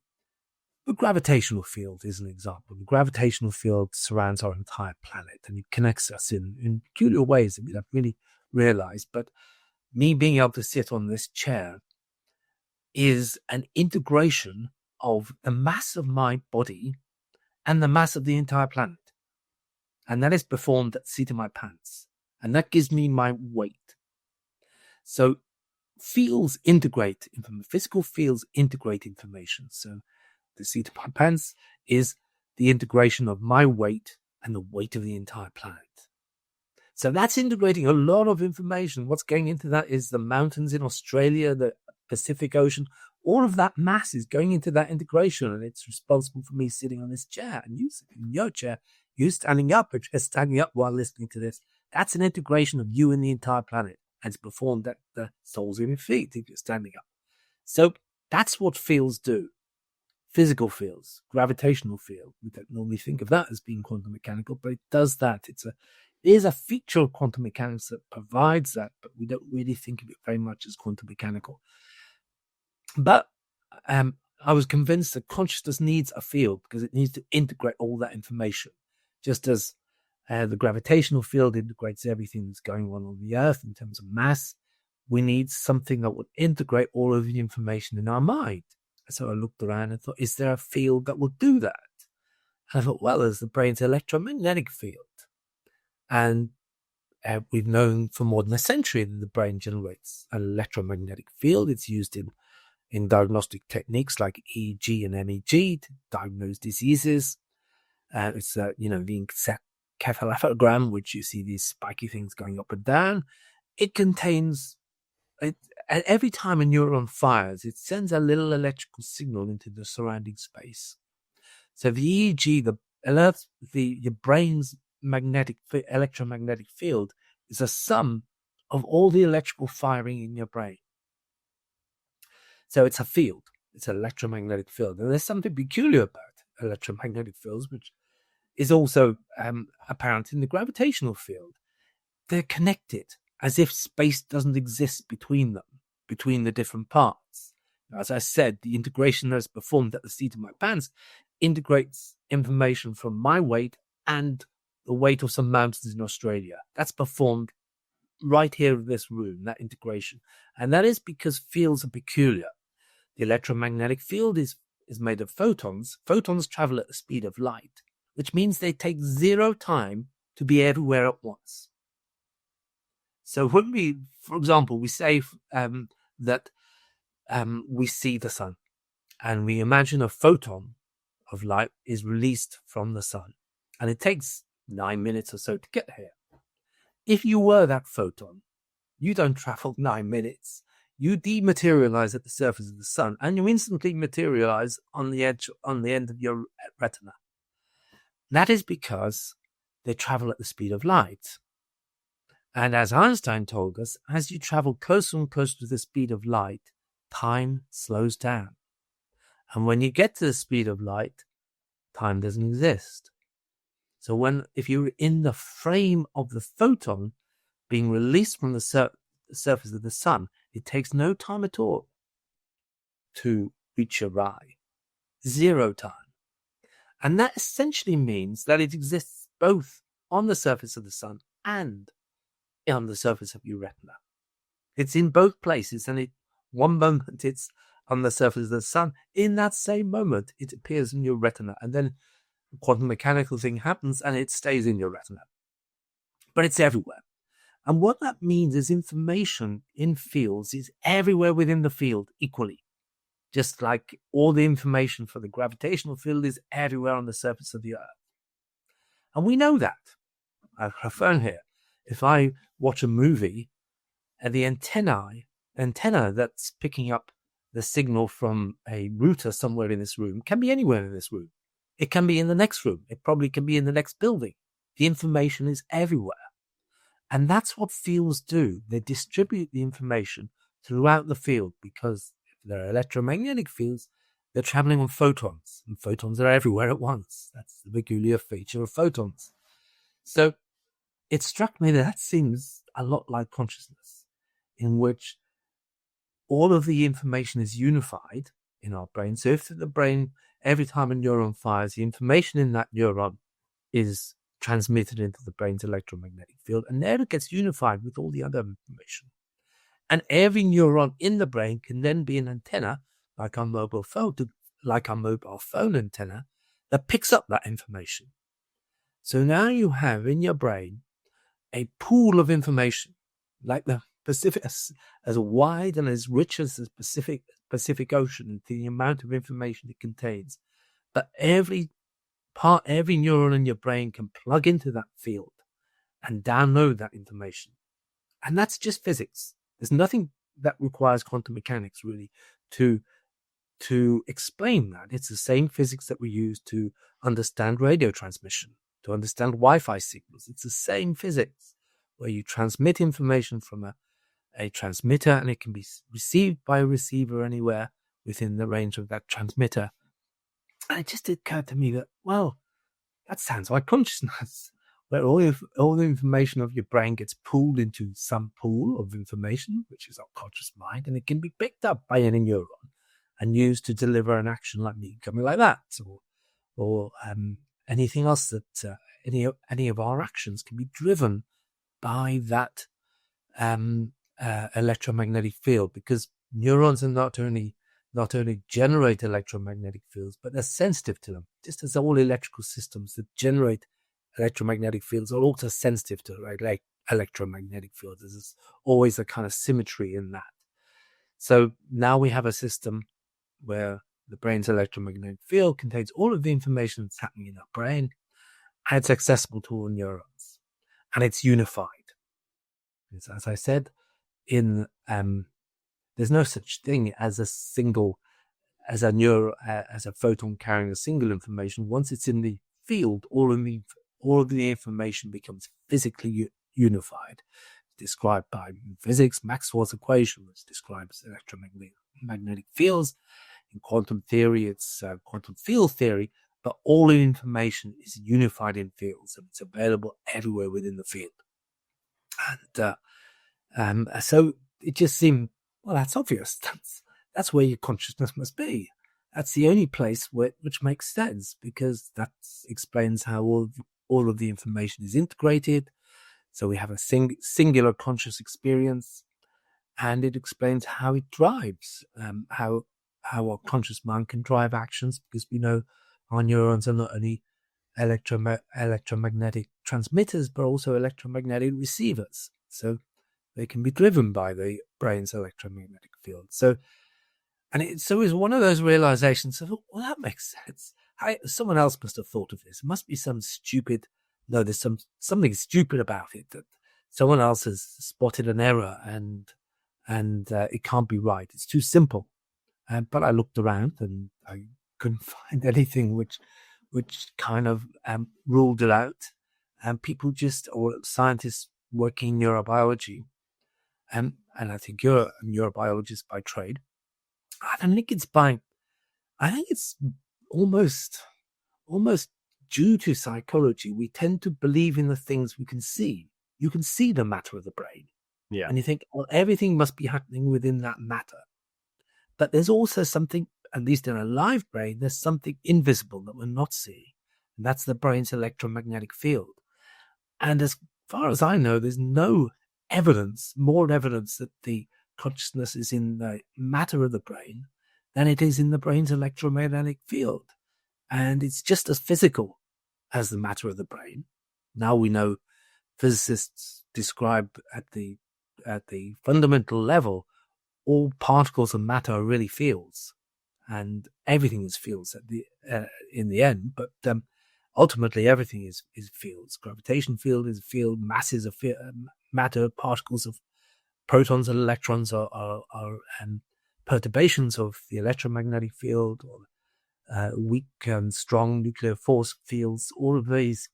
the gravitational field is an example. The gravitational field surrounds our entire planet, and it connects us in peculiar ways that we don't really realize. But me being able to sit on this chair is an integration of the mass of my body and the mass of the entire planet. And that is performed at the seat of my pants. And that gives me my weight. So fields integrate, physical fields integrate information. So the seat of my pants is the integration of my weight and the weight of the entire planet. So that's integrating a lot of information. What's going into that is the mountains in Australia, the Pacific Ocean. All of that mass is going into that integration, and it's responsible for me sitting on this chair and you sitting in your chair, you standing up or just standing up while listening to this. That's an integration of you and the entire planet. And it's performed at the soles of your feet if you're standing up. So that's what fields do. Physical fields, gravitational field. We don't normally think of that as being quantum mechanical, but it does that. It is a feature of quantum mechanics that provides that, but we don't really think of it very much as quantum mechanical. But I was convinced that consciousness needs a field because it needs to integrate all that information, just as the gravitational field integrates everything that's going on the Earth in terms of mass. We need something that would integrate all of the information in our mind. So I looked around and thought, is there a field that will do that? And I thought, well, there's the brain's electromagnetic field. And we've known for more than a century that the brain generates an electromagnetic field. It's used in diagnostic techniques like EEG and MEG to diagnose diseases. It's the encephalogram, which you see these spiky things going up and down. It contains, every time a neuron fires, it sends a little electrical signal into the surrounding space. So the EEG alerts your brain's electromagnetic field is a sum of all the electrical firing in your brain. So it's a field. It's an electromagnetic field. And there's something peculiar about electromagnetic fields, which is also apparent in the gravitational field. They're connected, as if space doesn't exist between them, between the different parts. As I said, the integration that is performed at the seat of my pants integrates information from my weight and the weight of some mountains in Australia. That's performed right here in this room, that integration. And that is because fields are peculiar. The electromagnetic field is made of photons. Photons travel at the speed of light, which means they take zero time to be everywhere at once. So when we, for example, we say that we see the sun, and we imagine a photon of light is released from the sun, and it takes 9 minutes or so to get here. If you were that photon, you don't travel 9 minutes. You dematerialize at the surface of the sun, and you instantly materialize on the end of your retina. That is because they travel at the speed of light. And as Einstein told us, as you travel closer and closer to the speed of light, time slows down. And when you get to the speed of light, time doesn't exist. So if you're in the frame of the photon being released from the surface of the sun, it takes no time at all to reach your eye. Zero time. And that essentially means that it exists both on the surface of the sun and on the surface of your retina. It's in both places, and one moment it's on the surface of the sun. In that same moment, it appears in your retina, and then a quantum mechanical thing happens and it stays in your retina. But it's everywhere. And what that means is information in fields is everywhere within the field equally. Just like all the information for the gravitational field is everywhere on the surface of the Earth. And we know that. I've got a phone here. If I watch a movie, and the antenna that's picking up the signal from a router somewhere in this room can be anywhere in this room. It can be in the next room. It probably can be in the next building. The information is everywhere. And that's what fields do. They distribute the information throughout the field because if they're electromagnetic fields, they're traveling on photons, and photons are everywhere at once. That's the peculiar feature of photons. So it struck me that seems a lot like consciousness, in which all of the information is unified in our brain. So if the brain, every time a neuron fires, the information in that neuron is transmitted into the brain's electromagnetic field, and there it gets unified with all the other information. And every neuron in the brain can then be an antenna, like our mobile phone antenna, that picks up that information. So now you have in your brain a pool of information, like the Pacific, as wide and as rich as the Pacific Ocean, the amount of information it contains. But every neuron in your brain can plug into that field and download that information. And that's just physics. There's nothing that requires quantum mechanics really to explain that. It's the same physics that we use to understand radio transmission, to understand Wi-Fi signals. It's the same physics where you transmit information from a transmitter, and it can be received by a receiver anywhere within the range of that transmitter. And it just occurred to me that, well, that sounds like consciousness, where all the information of your brain gets pooled into some pool of information, which is our conscious mind, and it can be picked up by any neuron and used to deliver an action like something like that, or anything else that any of our actions can be driven by that electromagnetic field, because neurons are not only generate electromagnetic fields, but they're sensitive to them, just as all electrical systems that generate electromagnetic fields are also sensitive to electromagnetic fields. There's always a kind of symmetry in that. So now we have a system where the brain's electromagnetic field contains all of the information that's happening in our brain, and it's accessible to all neurons, and it's unified. As I said, there's no such thing as a photon carrying a single information. Once it's in the field, all of the information becomes physically unified. It's described by physics, Maxwell's equation, which describes electromagnetic fields. In quantum theory, it's quantum field theory, but all the information is unified in fields, and it's available everywhere within the field. And so it just seemed, well, that's obvious. That's where your consciousness must be. That's the only place which makes sense, because that explains how all of the information is integrated. So we have a singular conscious experience, and it explains how it drives, how our conscious mind can drive actions, because we know our neurons are not only electromagnetic transmitters, but also electromagnetic receivers. So they can be driven by the brain's electromagnetic field. So it was one of those realizations of, well, that makes sense. Someone else must have thought of this. It must be there's something stupid about it, that someone else has spotted an error, and it can't be right. It's too simple. But I looked around and I couldn't find anything which kind of ruled it out. And people or scientists working in neurobiology, and I think you're a neurobiologist by trade. I think it's almost due to psychology. We tend to believe in the things we can see. You can see the matter of the brain. Yeah. And you think, well, everything must be happening within that matter. But there's also something, at least in a live brain, there's something invisible that we're not seeing. And that's the brain's electromagnetic field. And as far as I know, there's no more evidence that the consciousness is in the matter of the brain than it is in the brain's electromagnetic field. And it's just as physical as the matter of the brain. Now we know physicists describe at the fundamental level, all particles of matter are really fields, and everything is fields in the end. But ultimately, everything is fields. Gravitation field is a field. Masses of matter, particles of protons and electrons are perturbations of the electromagnetic field, or weak and strong nuclear force fields. All of these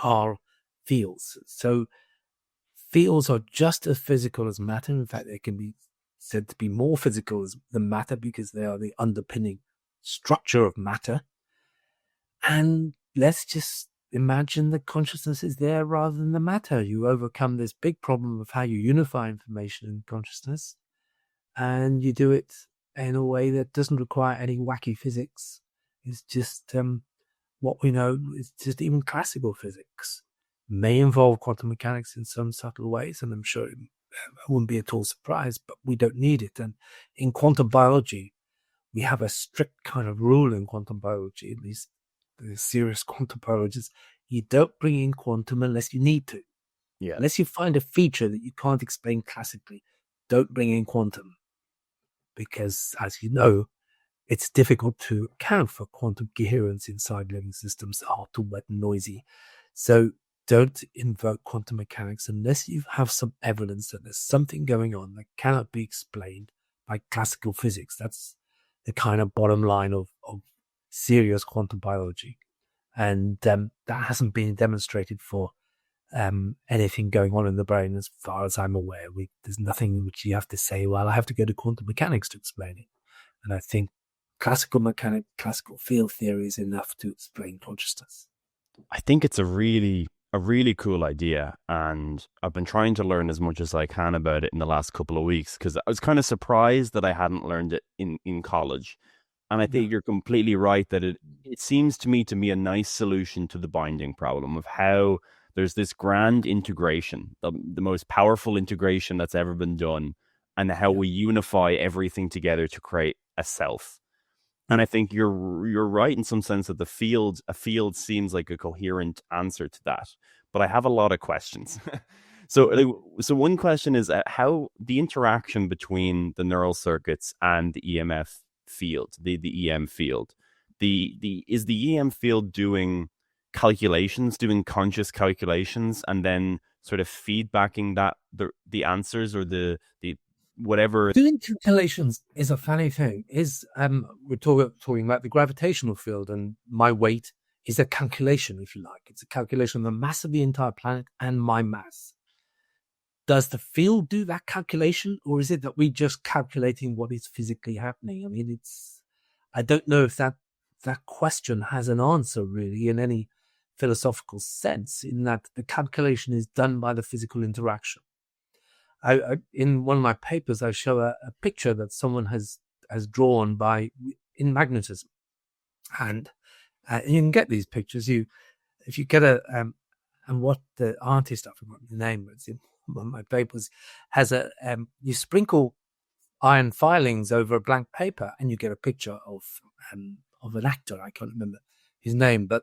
are fields. So fields are just as physical as matter. In fact, they can be said to be more physical than matter, because they are the underpinning structure of matter. And let's just imagine that consciousness is there rather than the matter. You overcome this big problem of how you unify information in consciousness, and you do it in a way that doesn't require any wacky physics. It's just what we know is just even classical physics. May involve quantum mechanics in some subtle ways, and I'm sure it wouldn't be at all surprised, but we don't need it. And in quantum biology, we have a strict kind of rule in quantum biology, at least the serious quantum biologists. You don't bring in quantum unless you need to. Yeah. Unless you find a feature that you can't explain classically, don't bring in quantum. Because, as you know, it's difficult to account for quantum coherence inside living systems that are too wet and noisy. So don't invoke quantum mechanics unless you have some evidence that there's something going on that cannot be explained by classical physics. That's the kind of bottom line of serious quantum biology. And that hasn't been demonstrated for anything going on in the brain as far as I'm aware. There's nothing which you have to say, well, I have to go to quantum mechanics to explain it. And I think classical field theory is enough to explain consciousness. I think it's a really cool idea, and I've been trying to learn as much as I can about it in the last couple of weeks, because I was kind of surprised that I hadn't learned it in college. And I think you're completely right that it seems to me to be a nice solution to the binding problem of how there's this grand integration, the most powerful integration that's ever been done, and how we unify everything together to create a self. And I think you're right in some sense that a field seems like a coherent answer to that. But I have a lot of questions. So one question is how the interaction between the neural circuits and the EMF field, the EM field, is the EM field doing conscious calculations, and then sort of feedbacking that the answers or the whatever. Doing calculations is a funny thing. We're talking about the gravitational field, and my weight is a calculation, if you like. It's a calculation of the mass of the entire planet and my mass. Does the field do that calculation, or is it that we're just calculating what is physically happening? I mean, I don't know if that question has an answer really in any philosophical sense, in that the calculation is done by the physical interaction. In one of my papers, I show a picture that someone has drawn in magnetism, and you can get these pictures. If you get and what the artist, I forgot the name, but it's in one of my papers, has you sprinkle iron filings over a blank paper, and you get a picture of an actor. I can't remember his name, but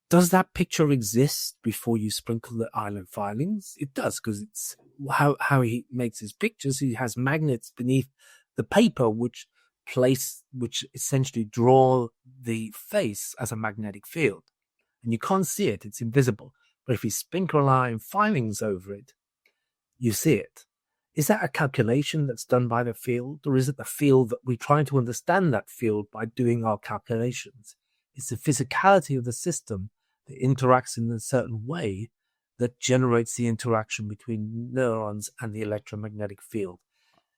does that picture exist before you sprinkle the iron filings? It does, because it's how he makes his pictures. He has magnets beneath the paper which essentially draw the face as a magnetic field. And you can't see it, it's invisible. But if you sprinkle iron filings over it, you see it. Is that a calculation that's done by the field, or is it the field that we try to understand that field by doing our calculations? It's the physicality of the system that interacts in a certain way that generates the interaction between neurons and the electromagnetic field.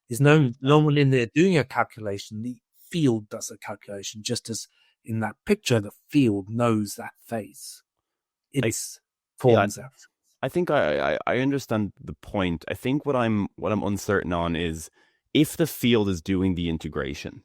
There's no one in there doing a calculation. The field does a calculation, just as in that picture, the field knows that face. It's forms out. I think I understand the point. I think what I'm uncertain on is if the field is doing the integration,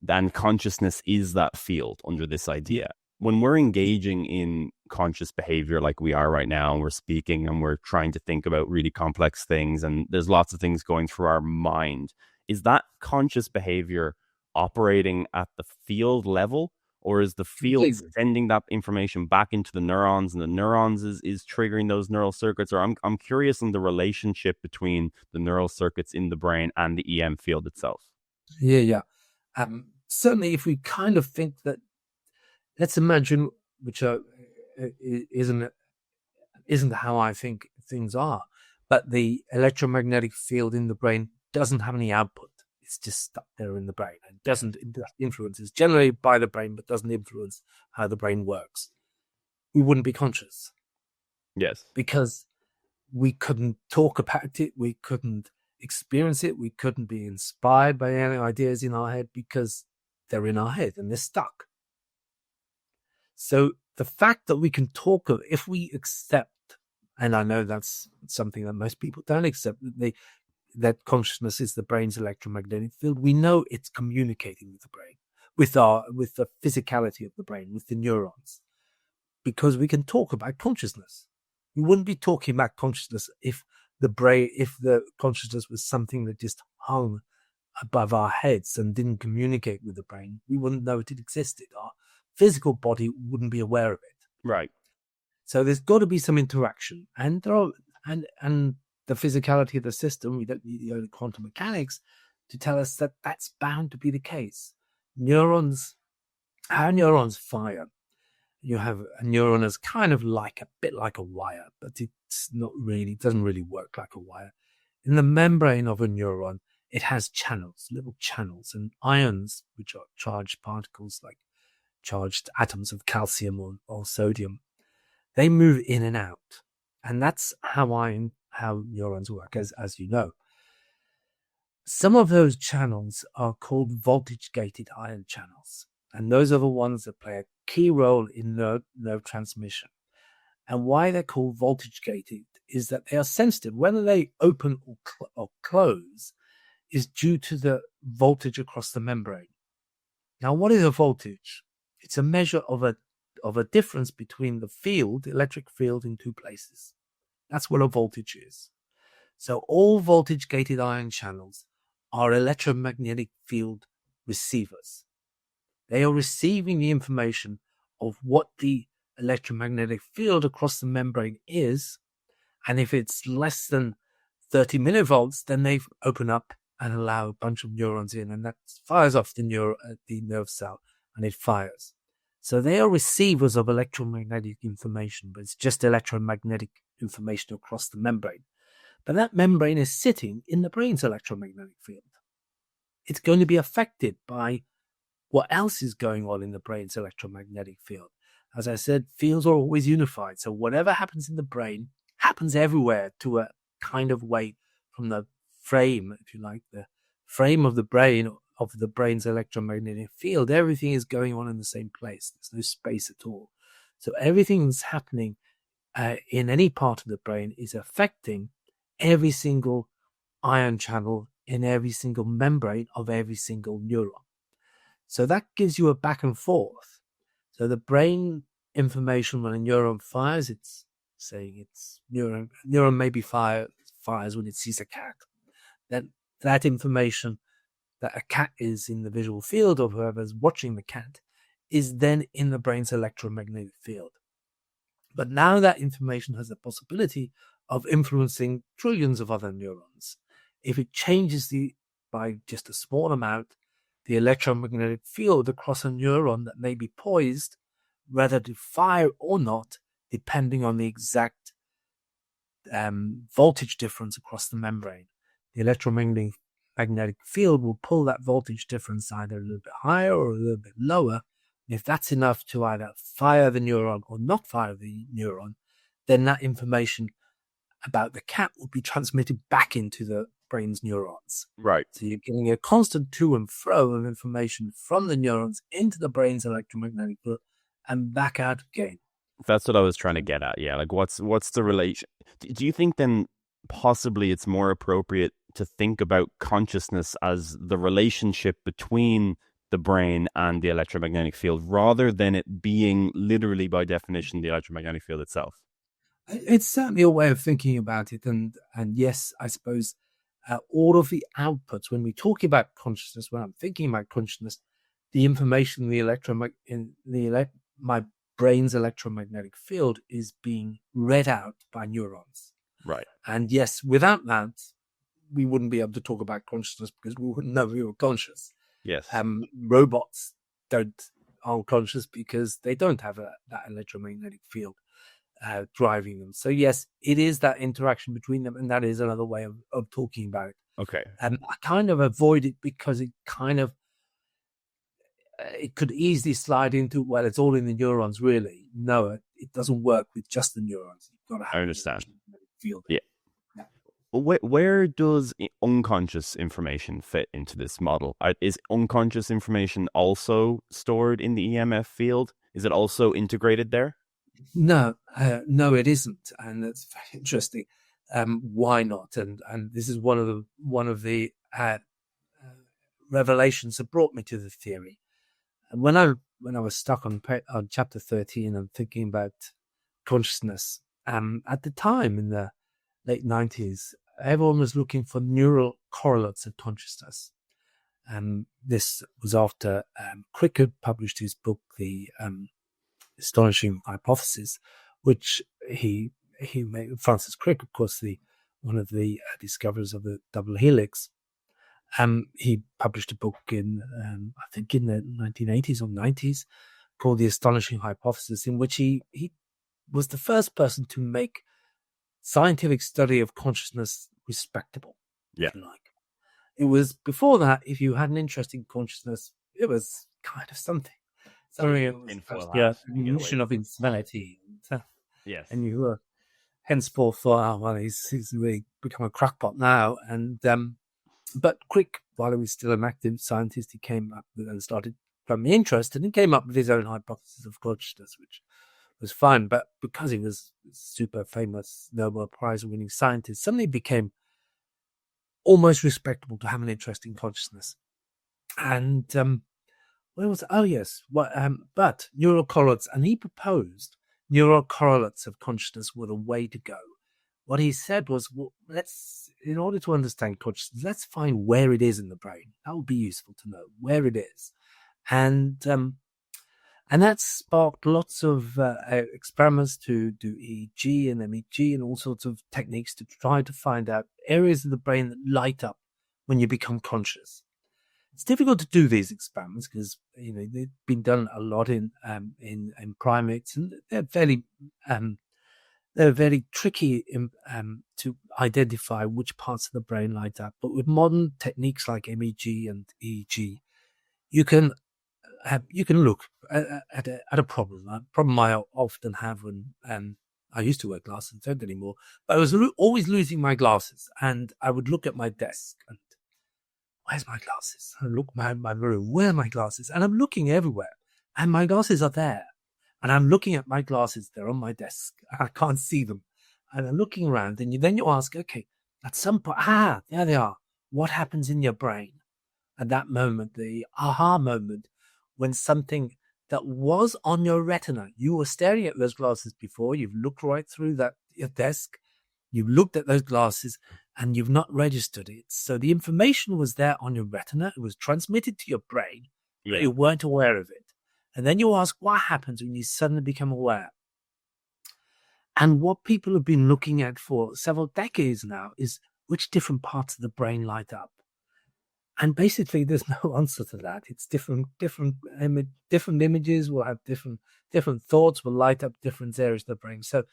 then consciousness is that field under this idea. When we're engaging in conscious behavior like we are right now, and we're speaking and we're trying to think about really complex things, and there's lots of things going through our mind, is that conscious behavior operating at the field level, or is the field sending that information back into the neurons, and the neurons is triggering those neural circuits? Or I'm curious on the relationship between the neural circuits in the brain and the EM field itself. Yeah. Certainly, if we kind of think that, let's imagine, which isn't how I think things are, but the electromagnetic field in the brain doesn't have any output. It's just stuck there in the brain and doesn't influence. It's generated by the brain, but doesn't influence how the brain works. We wouldn't be conscious. Yes. Because we couldn't talk about it. We couldn't experience it. We couldn't be inspired by any ideas in our head, because they're in our head and they're stuck. So the fact that we can talk of, if we accept, and I know that's something that most people don't accept, that consciousness is the brain's electromagnetic field, we know it's communicating with the brain, with the physicality of the brain, with the neurons, because we can talk about consciousness. We wouldn't be talking about consciousness if the consciousness was something that just hung above our heads and didn't communicate with the brain. We wouldn't know it existed. Our physical body wouldn't be aware of it. Right. So there's got to be some interaction, and the physicality of the system. We don't need the quantum mechanics to tell us that that's bound to be the case. How neurons fire. You have a neuron as kind of a bit like a wire, but it's not really, it doesn't really work like a wire. In the membrane of a neuron, it has channels, little channels, and ions, which are charged particles like charged atoms of calcium or sodium. They move in and out. And that's how neurons work, as you know. Some of those channels are called voltage-gated ion channels. And those are the ones that play a key role in nerve transmission. And why they're called voltage-gated is that they are sensitive. Whether they open or close is due to the voltage across the membrane. Now, what is a voltage? It's a measure of a difference between the electric field in two places. That's what a voltage is. So all voltage-gated ion channels are electromagnetic field receivers. They are receiving the information of what the electromagnetic field across the membrane is, and if it's less than 30 millivolts, then they open up and allow a bunch of neurons in, and that fires off the nerve cell, and it fires. So they are receivers of electromagnetic information, but it's just electromagnetic information across the membrane. But that membrane is sitting in the brain's electromagnetic field. It's going to be affected by what else is going on in the brain's electromagnetic field. As I said, fields are always unified. So whatever happens in the brain happens everywhere to a kind of way from the frame, if you like, the frame of the brain's electromagnetic field. Everything is going on in the same place. There's no space at all. So everything that's happening in any part of the brain is affecting every single ion channel in every single membrane of every single neuron. So that gives you a back and forth. So the brain information, when a neuron fires, it's saying it's neuron maybe fires when it sees a cat. Then that information that a cat is in the visual field of whoever's watching the cat is then in the brain's electromagnetic field. But now that information has the possibility of influencing trillions of other neurons. If it changes by just a small amount, the electromagnetic field across a neuron that may be poised, whether to fire or not, depending on the exact voltage difference across the membrane. The electromagnetic field will pull that voltage difference either a little bit higher or a little bit lower. If that's enough to either fire the neuron or not fire the neuron, then that information about the cat will be transmitted back into the brain's neurons. Right. So you're getting a constant to and fro of information from the neurons into the brain's electromagnetic field and back out again. That's what I was trying to get at. Yeah. Like what's the relation? Do you think then possibly it's more appropriate to think about consciousness as the relationship between the brain and the electromagnetic field rather than it being literally by definition the electromagnetic field itself? It's certainly a way of thinking about it. And yes, I suppose all of the outputs, when we talk about consciousness, when I'm thinking about consciousness, the information in my brain's electromagnetic field is being read out by neurons. Right. And yes, without that, we wouldn't be able to talk about consciousness because we wouldn't know we were conscious. Yes. Robots aren't conscious because they don't have that electromagnetic field driving them. So yes, it is that interaction between them, and that is another way of talking about it. Okay. I kind of avoid it because it it could easily slide into, well, it's all in the neurons. Really, no, it doesn't work with just the neurons. You've got to have I understand. field. Yeah. Where does unconscious information fit into this model? Is unconscious information also stored in the EMF field? Is it also integrated there? No, no, it isn't, and it's very interesting. Why not? And this is one of the revelations that brought me to the theory. And when I was stuck on chapter 13 and thinking about consciousness, at the time in the late 90s, everyone was looking for neural correlates of consciousness. This was after Crick had published his book, The Astonishing Hypothesis, which he made. Francis Crick, of course, one of the discoverers of the double helix. He published a book in, I think, in the 1980s or 90s, called The Astonishing Hypothesis, in which he was the first person to make scientific study of consciousness respectable. Yeah. If you like. It was before that, if you had an interest in consciousness, it was kind of something. Illusion of insanity. Yes. And you were henceforth thought, well, he's really become a crackpot now. And but Crick, while he was still an active scientist, he came up with and started becoming interested and came up with his own hypothesis of consciousness, which was fine. But because he was a super famous Nobel Prize winning scientist, suddenly it became almost respectable to have an interest in consciousness. And where was it? Oh yes, but neural correlates, and he proposed neural correlates of consciousness were the way to go. What he said was, well, in order to understand consciousness, let's find where it is in the brain. That would be useful to know where it is. And that sparked lots of experiments to do EEG and MEG and all sorts of techniques to try to find out areas of the brain that light up when you become conscious. It's difficult to do these experiments because they've been done a lot in primates, and they're very tricky to identify which parts of the brain light up. But with modern techniques like MEG and EEG, you can look at a problem. A problem I often have when I used to wear glasses, don't anymore. But I was always losing my glasses, and I would look at my desk and, where's my glasses? I look around my room, where are my glasses? And I'm looking everywhere, and my glasses are there. And I'm looking at my glasses, they're on my desk. I can't see them. And I'm looking around, and then you ask, okay, at some point, there they are. What happens in your brain? At that moment, the aha moment, when something that was on your retina, you were staring at those glasses before, you've looked right through your desk, you've looked at those glasses, and you've not registered it. So the information was there on your retina, it was transmitted to your brain, but you weren't aware of it. And then you ask, what happens when you suddenly become aware? And what people have been looking at for several decades now is which different parts of the brain light up. And basically, there's no answer to that. It's different images will have different thoughts, will light up different areas of the brain. So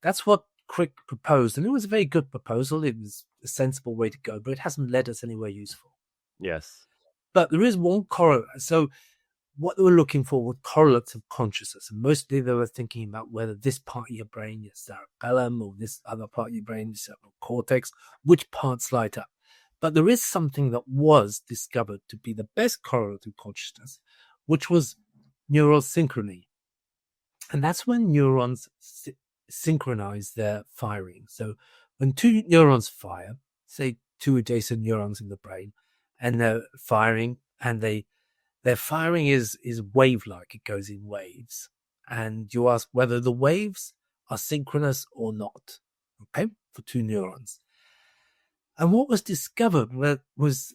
that's what Crick proposed. And it was a very good proposal. It was a sensible way to go, but it hasn't led us anywhere useful. Yes. But there is one correlate. So what they were looking for were correlates of consciousness. And mostly they were thinking about whether this part of your brain, your cerebellum, or this other part of your brain, the cerebral cortex, which parts light up. But there is something that was discovered to be the best correlate of consciousness, which was neural synchrony. And that's when neurons synchronize their firing. So when two neurons fire, say two adjacent neurons in the brain, and they're firing, and their firing is wave-like. It goes in waves. And you ask whether the waves are synchronous or not, okay, for two neurons. And what was discovered was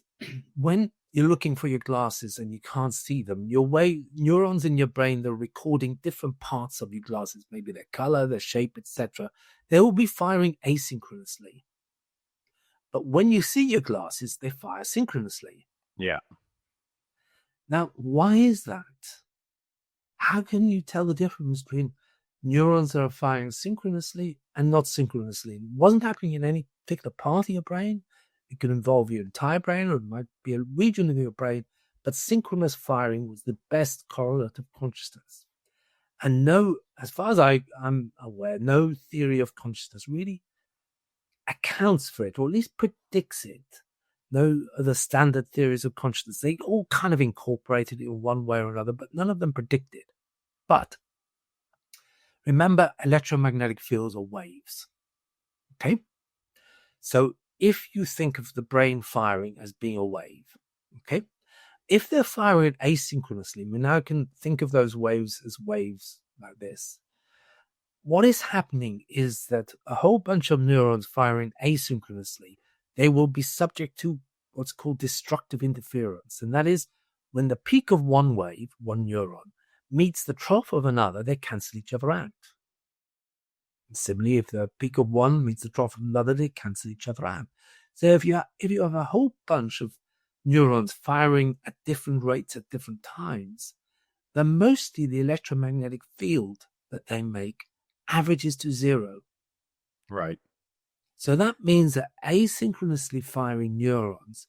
when you're looking for your glasses and you can't see them, neurons in your brain, they're recording different parts of your glasses, maybe their color, their shape, etc. They will be firing asynchronously. But when you see your glasses, they fire synchronously. Yeah. Now, why is that? How can you tell the difference between neurons that are firing synchronously and not synchronously? It wasn't happening in any particular part of your brain. It could involve your entire brain, or it might be a region of your brain, but synchronous firing was the best correlate of consciousness. And as far as I'm aware, no theory of consciousness really accounts for it, or at least predicts it. No other standard theories of consciousness. They all kind of incorporated it in one way or another, but none of them predict it. But remember, electromagnetic fields are waves. Okay? So if you think of the brain firing as being a wave, okay? If they're firing asynchronously, we now can think of those waves as waves like this. What is happening is that a whole bunch of neurons firing asynchronously, they will be subject to what's called destructive interference. And that is when the peak of one wave, one neuron, meets the trough of another, they cancel each other out. And similarly, if the peak of one meets the trough of another, they cancel each other out. So if you have a whole bunch of neurons firing at different rates at different times, then mostly the electromagnetic field that they make averages to zero. Right. So that means that asynchronously firing neurons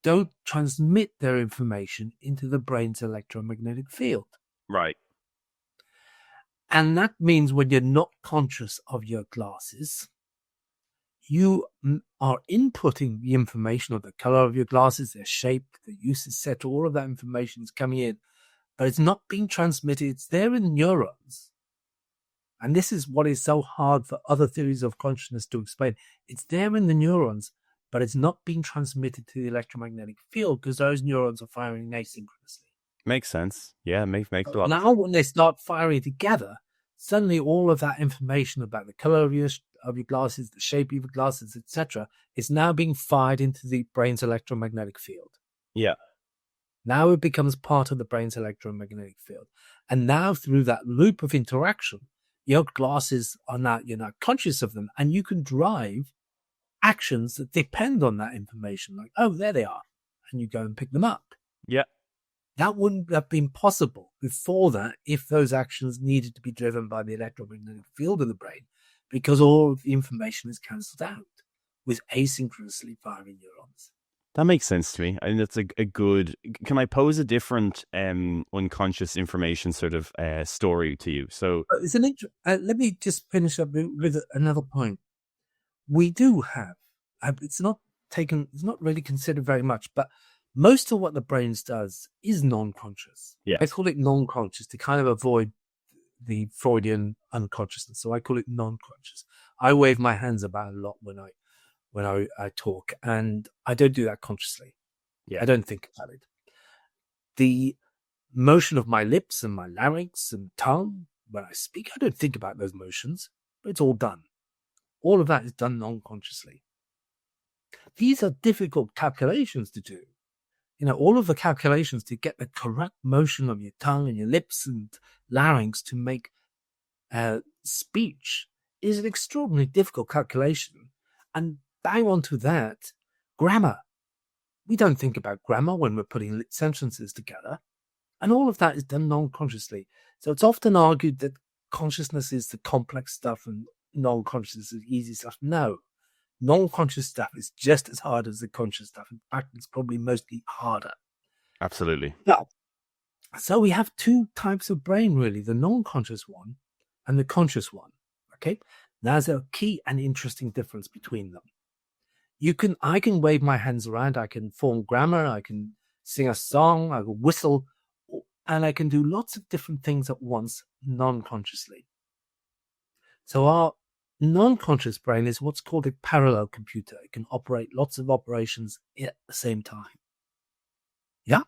don't transmit their information into the brain's electromagnetic field. Right. And that means when you're not conscious of your glasses, you are inputting the information of the color of your glasses, their shape, the usage set, all of that information is coming in, but it's not being transmitted. It's there in the neurons. And this is what is so hard for other theories of consciousness to explain. It's there in the neurons, but it's not being transmitted to the electromagnetic field because those neurons are firing asynchronously. Makes sense. Yeah, makes a lot. Now, when they start firing together, suddenly all of that information about the color of your glasses, the shape of your glasses, etc., is now being fired into the brain's electromagnetic field. Yeah. Now it becomes part of the brain's electromagnetic field. And now through that loop of interaction, your glasses are now, you're not conscious of them, and you can drive actions that depend on that information. Like, oh, there they are. And you go and pick them up. Yeah. That wouldn't have been possible before that if those actions needed to be driven by the electromagnetic field of the brain, because all of the information is cancelled out with asynchronously firing neurons. That makes sense to me. I think that's a good... Can I pose a different unconscious information sort of story to you? So it's let me just finish up with another point. We do have, it's not really considered very much, but most of what the brain does is non-conscious. Yeah. I call it non-conscious to kind of avoid the Freudian unconsciousness. So I call it non-conscious. I wave my hands about a lot when I talk, and I don't do that consciously. Yeah. I don't think about it. The motion of my lips and my larynx and tongue when I speak, I don't think about those motions, but it's all done. All of that is done non-consciously. These are difficult calculations to do. All of the calculations to get the correct motion of your tongue and your lips and larynx to make speech is an extraordinarily difficult calculation. And bang onto that, grammar. We don't think about grammar when we're putting sentences together. And all of that is done non-consciously. So it's often argued that consciousness is the complex stuff and non-conscious is the easy stuff. No. Non-conscious stuff is just as hard as the conscious stuff. In fact, it's probably mostly harder. Absolutely. Now, so we have two types of brain, really, the non-conscious one and the conscious one. Okay? There's a key and interesting difference between them. I can wave my hands around, I can form grammar, I can sing a song, I can whistle, and I can do lots of different things at once, non-consciously. So our non-conscious brain is what's called a parallel computer. It can operate lots of operations at the same time. Yeah?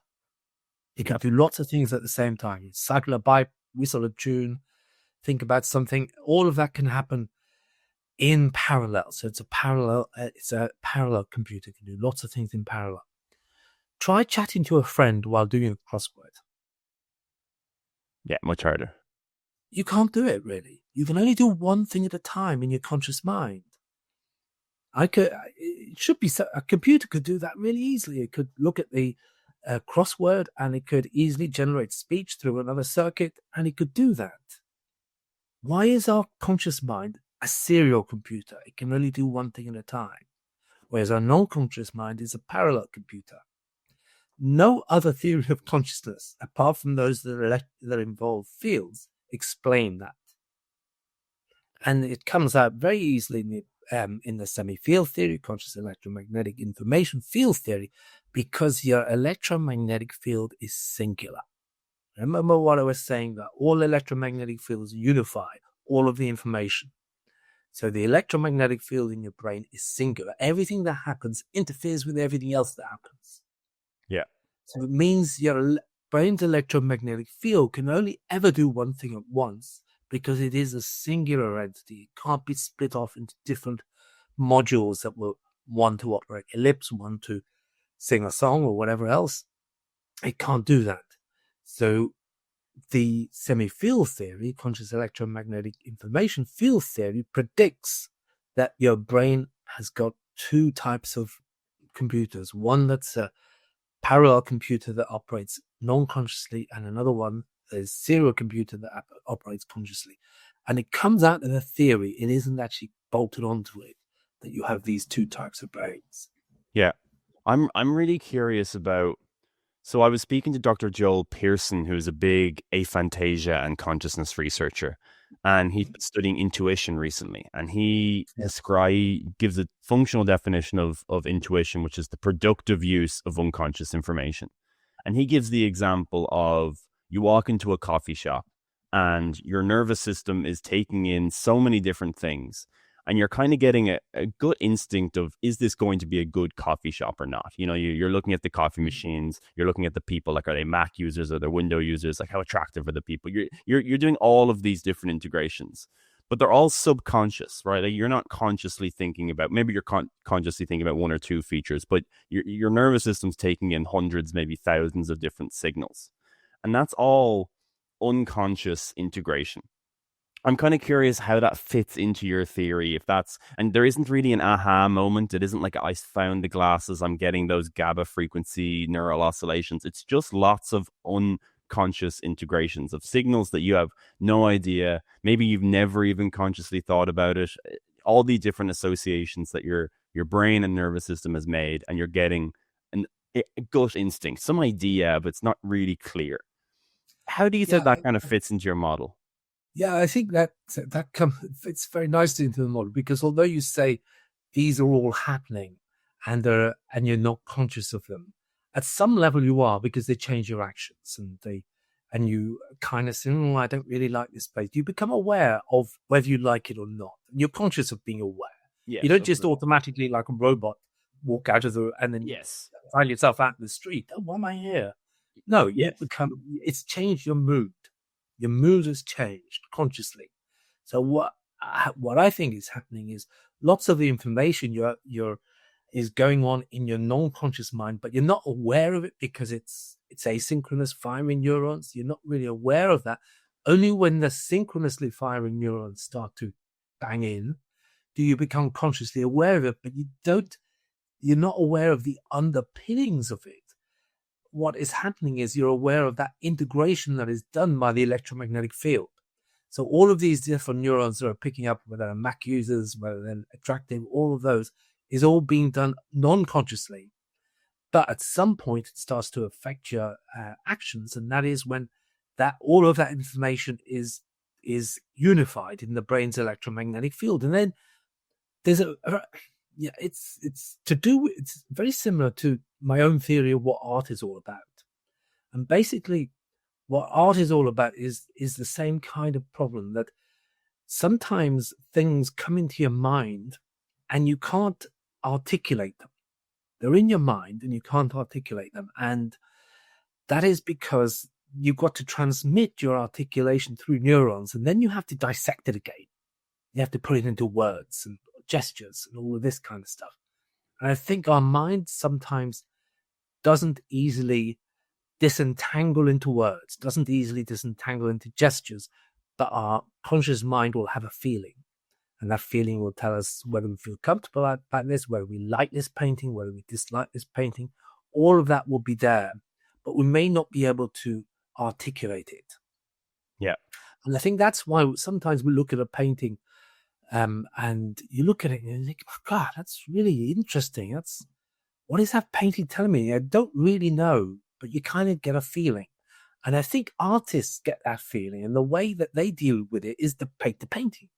It can do lots of things at the same time. You cycle a bike, whistle a tune, think about something. All of that can happen in parallel. So it's a parallel computer. It can do lots of things in parallel. Try chatting to a friend while doing a crossword. Yeah, much harder. You can't do it, really. You can only do one thing at a time in your conscious mind. A computer could do that really easily. It could look at the crossword and it could easily generate speech through another circuit, and it could do that. Why is our conscious mind a serial computer? It can only do one thing at a time, whereas our non-conscious mind is a parallel computer. No other theory of consciousness, apart from those that involve fields, explain that. And it comes out very easily in the in the CEMI Field Theory, conscious electromagnetic information field theory, because your electromagnetic field is singular. Remember what I was saying, that all electromagnetic fields unify all of the information. So the electromagnetic field in your brain is singular. Everything that happens interferes with everything else that happens. Yeah. So it means your brain's electromagnetic field can only ever do one thing at once because it is a singular entity. It can't be split off into different modules that will one to operate ellipse, one to sing a song or whatever else. It can't do that. So the CEMI Field Theory, conscious electromagnetic information field theory, predicts that your brain has got two types of computers. One that's a parallel computer that operates non-consciously, and another one that is serial computer that operates consciously. And it comes out of the theory. It isn't actually bolted onto it that you have these two types of brains. Yeah. I'm really curious about. So I was speaking to Dr. Joel Pearson, who's a big aphantasia and consciousness researcher, and he's been studying intuition recently. And he gives a functional definition of intuition, which is the productive use of unconscious information. And he gives the example of you walk into a coffee shop and your nervous system is taking in so many different things. And you're kind of getting a good instinct of, is this going to be a good coffee shop or not? You know, you're looking at the coffee machines, you're looking at the people, like, are they Mac users, or they're Windows users? Like, how attractive are the people? You're doing all of these different integrations, but they're all subconscious, right? Like, you're not consciously thinking about, maybe you're consciously thinking about one or two features, but your nervous system's taking in hundreds, maybe thousands of different signals. And that's all unconscious integration. I'm kind of curious how that fits into your theory. If that's, and there isn't really an aha moment. It isn't like I found the glasses, I'm getting those GABA frequency neural oscillations. It's just lots of unconscious integrations of signals that you have no idea. Maybe you've never even consciously thought about it. All the different associations that your brain and nervous system has made, and you're getting a gut instinct, some idea, but it's not really clear. How do you think that kind of fits into your model? Yeah, I think that fits very nicely into the model, because although you say these are all happening and you're not conscious of them, at some level you are, because they change your actions and you kind of say, oh, I don't really like this place. You become aware of whether you like it or not. And you're conscious of being aware. Yes, you don't just automatically, like a robot, walk out of and then find yourself out in the street. Oh, why am I here? No, it's changed your mood. Your mood has changed consciously. So what I think is happening is lots of the information is going on in your non-conscious mind, but you're not aware of it because it's asynchronous firing neurons. You're not really aware of that. Only when the synchronously firing neurons start to bang in do you become consciously aware of it, but you're not aware of the underpinnings of it. What is happening is you're aware of that integration that is done by the electromagnetic field. So all of these different neurons that are picking up, whether they're Mac users, whether they're attractive, all of those is all being done non-consciously. But at some point, it starts to affect your actions, and that is when all of that information is unified in the brain's electromagnetic field. And then there's it's very similar to my own theory of what art is all about. And basically what art is all about is the same kind of problem, that sometimes things come into your mind and you can't articulate them. They're in your mind and you can't articulate them. And that is because you've got to transmit your articulation through neurons, and then you have to dissect it again. You have to put it into words and gestures and all of this kind of stuff. And I think our mind sometimes doesn't easily disentangle into words, doesn't easily disentangle into gestures, but our conscious mind will have a feeling. And that feeling will tell us whether we feel comfortable about this, whether we like this painting, whether we dislike this painting. All of that will be there, but we may not be able to articulate it. Yeah. And I think that's why sometimes we look at a painting and you look at it and you think, oh, God, that's really interesting. What is that painting telling me? I don't really know, but you kind of get a feeling. And I think artists get that feeling, and the way that they deal with it is to paint the painting.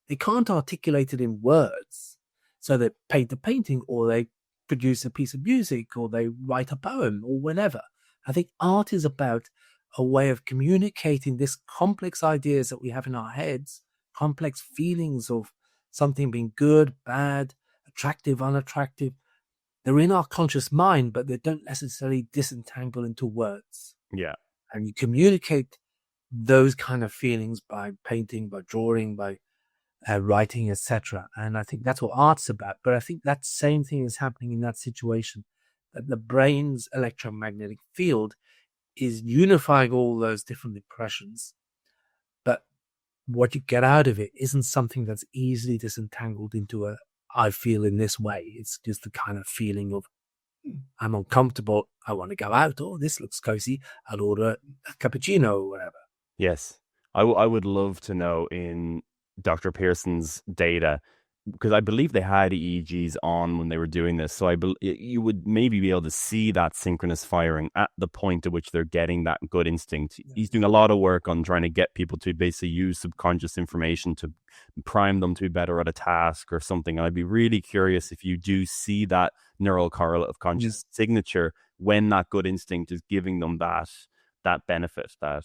They can't articulate it in words. So they paint a painting, or they produce a piece of music, or they write a poem, or whatever. I think art is about a way of communicating this complex ideas that we have in our heads, complex feelings of something being good, bad, attractive, unattractive. They're in our conscious mind, but they don't necessarily disentangle into words. Yeah. And you communicate those kind of feelings by painting, by drawing, by writing, etc. And I think that's what art's about. But I think that same thing is happening in that situation, that the brain's electromagnetic field is unifying all those different impressions. But what you get out of it isn't something that's easily disentangled into I feel in this way. It's just the kind of feeling of, I'm uncomfortable, I want to go out, or this looks cozy, I'll order a cappuccino or whatever. Yes. I would love to know in Dr. Pearson's data, because I believe they had EEGs on when they were doing this. So you would maybe be able to see that synchronous firing at the point at which they're getting that good instinct. Yeah. He's doing a lot of work on trying to get people to basically use subconscious information to prime them to be better at a task or something. And I'd be really curious if you do see that neural correlate of conscious signature when that good instinct is giving them that benefit. That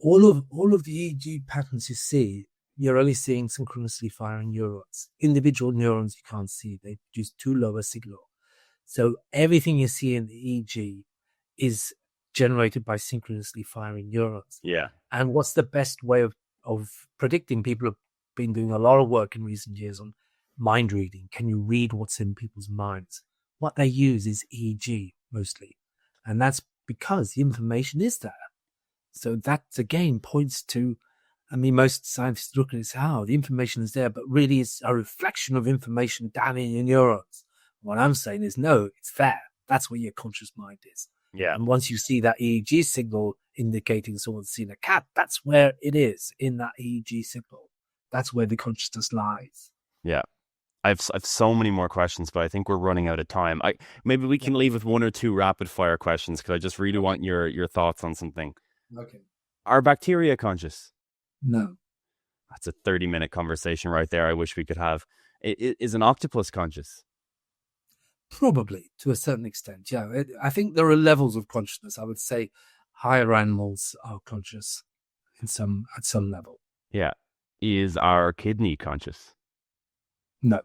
all of the EEG patterns you see, you're only seeing synchronously firing neurons. Individual neurons you can't see. They produce too low a signal. So everything you see in the EEG is generated by synchronously firing neurons. Yeah. And what's the best way of predicting? People have been doing a lot of work in recent years on mind reading. Can you read what's in people's minds? What they use is EEG mostly. And that's because the information is there. So that, again, points to, most scientists look at it and say, the information is there, but really it's a reflection of information down in your neurons. What I'm saying is, no, it's there. That's where your conscious mind is. Yeah. And once you see that EEG signal indicating someone's seen a cat, that's where it is, in that EEG signal. That's where the consciousness lies. Yeah. I've so many more questions, but I think we're running out of time. Maybe we can leave with one or two rapid fire questions, because I just really want your thoughts on something. Okay. Are bacteria conscious? No. That's a 30-minute conversation right there. I wish we could have. Is an octopus conscious? Probably, to a certain extent, yeah. I think there are levels of consciousness. I would say higher animals are conscious at some level. Yeah. Is our kidney conscious? No.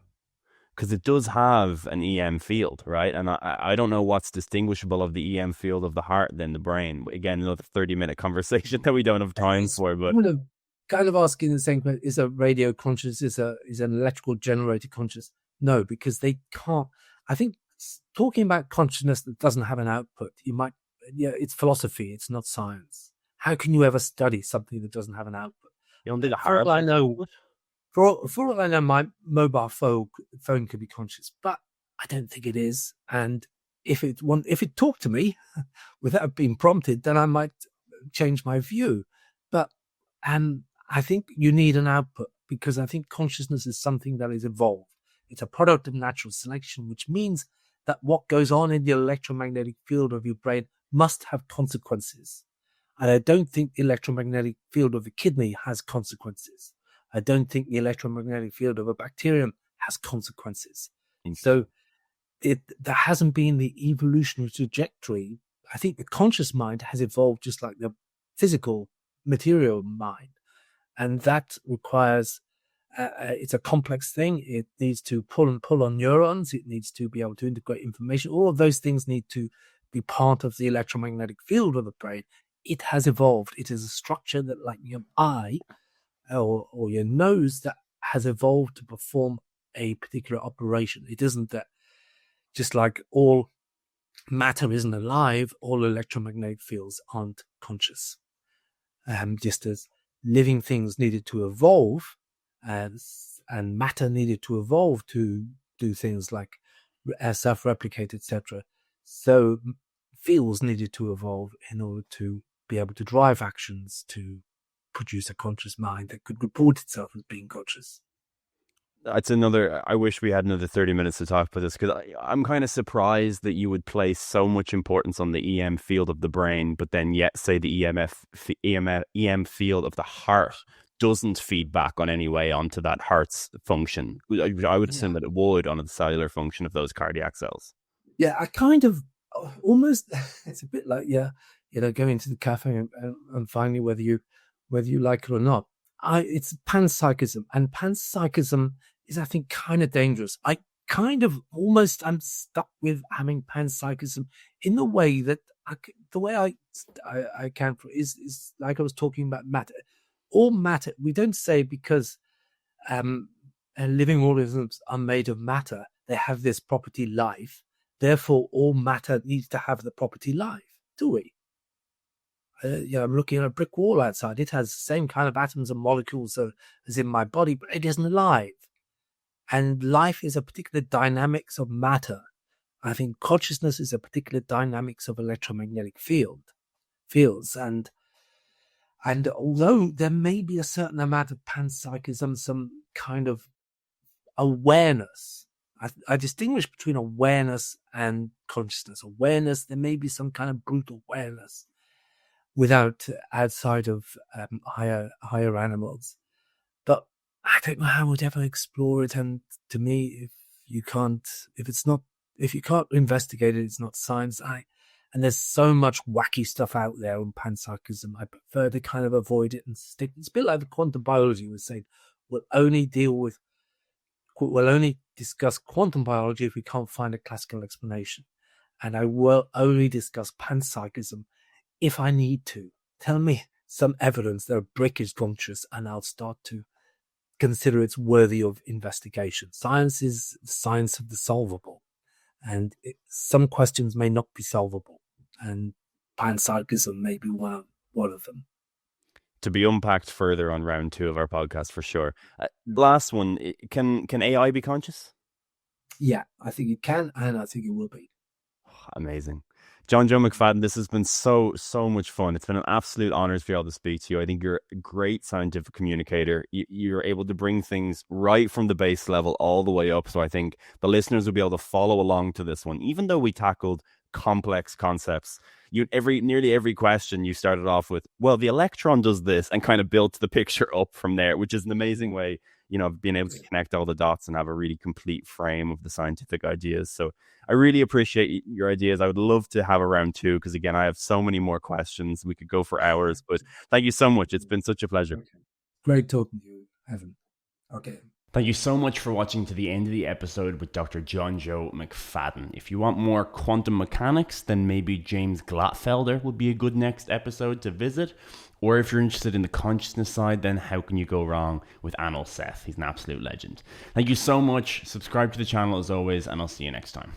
Because it does have an EM field, right? And I don't know what's distinguishable of the EM field of the heart than the brain. Again, another 30-minute conversation that we don't have time for. But kind of asking the same question: is a radio conscious? Is an electrical generator conscious? No, because they can't. I think talking about consciousness that doesn't have an output, it's philosophy. It's not science. How can you ever study something that doesn't have an output? You don't think a heart? I know. For all I know, my mobile phone could be conscious, but I don't think it is. And if it talked to me without being prompted, then I might change my view. But I think you need an output, because I think consciousness is something that is evolved. It's a product of natural selection, which means that what goes on in the electromagnetic field of your brain must have consequences. And I don't think the electromagnetic field of the kidney has consequences. I don't think the electromagnetic field of a bacterium has consequences. So there hasn't been the evolutionary trajectory. I think the conscious mind has evolved just like the physical material mind. And that requires, it's a complex thing. It needs to pull on neurons. It needs to be able to integrate information. All of those things need to be part of the electromagnetic field of the brain. It has evolved. It is a structure that, like your eye, or your nose, that has evolved to perform a particular operation. It isn't that just like all matter isn't alive, all electromagnetic fields aren't conscious. Just as living things needed to evolve, and matter needed to evolve to do things like self-replicate, etc. So fields needed to evolve in order to be able to drive actions to produce a conscious mind that could report itself as being conscious. I wish we had another 30 minutes to talk about this, because I'm kind of surprised that you would place so much importance on the EM field of the brain, but then yet say the EM field of the heart doesn't feed back on any way onto that heart's function? I would assume that it would on the cellular function of those cardiac cells. Yeah, I kind of almost, it's a bit like, going to the cafe and finding whether you like it or not. It's panpsychism, and panpsychism is, I think, kind of dangerous. I'm stuck with having panpsychism in the way that I can is like I was talking about matter. All matter, we don't say because living organisms are made of matter, they have this property life, therefore all matter needs to have the property life, do we? I'm looking at a brick wall outside. It has the same kind of atoms and molecules as in my body, but it isn't alive. And life is a particular dynamics of matter. I think consciousness is a particular dynamics of electromagnetic fields. And although there may be a certain amount of panpsychism, some kind of awareness, I distinguish between awareness and consciousness. Awareness, there may be some kind of brute awareness outside of higher animals. But I don't know how I would ever explore it. And to me, if you can't investigate it, it's not science. And there's so much wacky stuff out there on panpsychism. I prefer to kind of avoid it and stick. It's a bit like the quantum biology was saying. We'll only discuss quantum biology if we can't find a classical explanation. And I will only discuss panpsychism if I need to. Tell me some evidence that a brick is conscious, and I'll start to consider it's worthy of investigation. Science is the science of the solvable, and some questions may not be solvable, and panpsychism may be one of them. To be unpacked further on round 2 of our podcast, for sure. Last one, can AI be conscious? Yeah, I think it can, and I think it will be. Amazing. Johnjoe McFadden, this has been so much fun. It's been an absolute honor to be able to speak to you. I think you're a great scientific communicator. You're able to bring things right from the base level all the way up. So I think the listeners will be able to follow along to this one. Even though we tackled complex concepts, nearly every question you started off with, well, the electron does this, and kind of built the picture up from there, which is an amazing way, of being able to connect all the dots and have a really complete frame of the scientific ideas. So I really appreciate your ideas. I would love to have a round 2, because again, I have so many more questions. We could go for hours, but thank you so much. It's been such a pleasure. Okay. Great talking to you, Evan. Okay. Thank you so much for watching to the end of the episode with Dr. Johnjoe McFadden. If you want more quantum mechanics, then maybe James Glatfelder would be a good next episode to visit. Or if you're interested in the consciousness side, then how can you go wrong with Anil Seth? He's an absolute legend. Thank you so much. Subscribe to the channel as always, and I'll see you next time.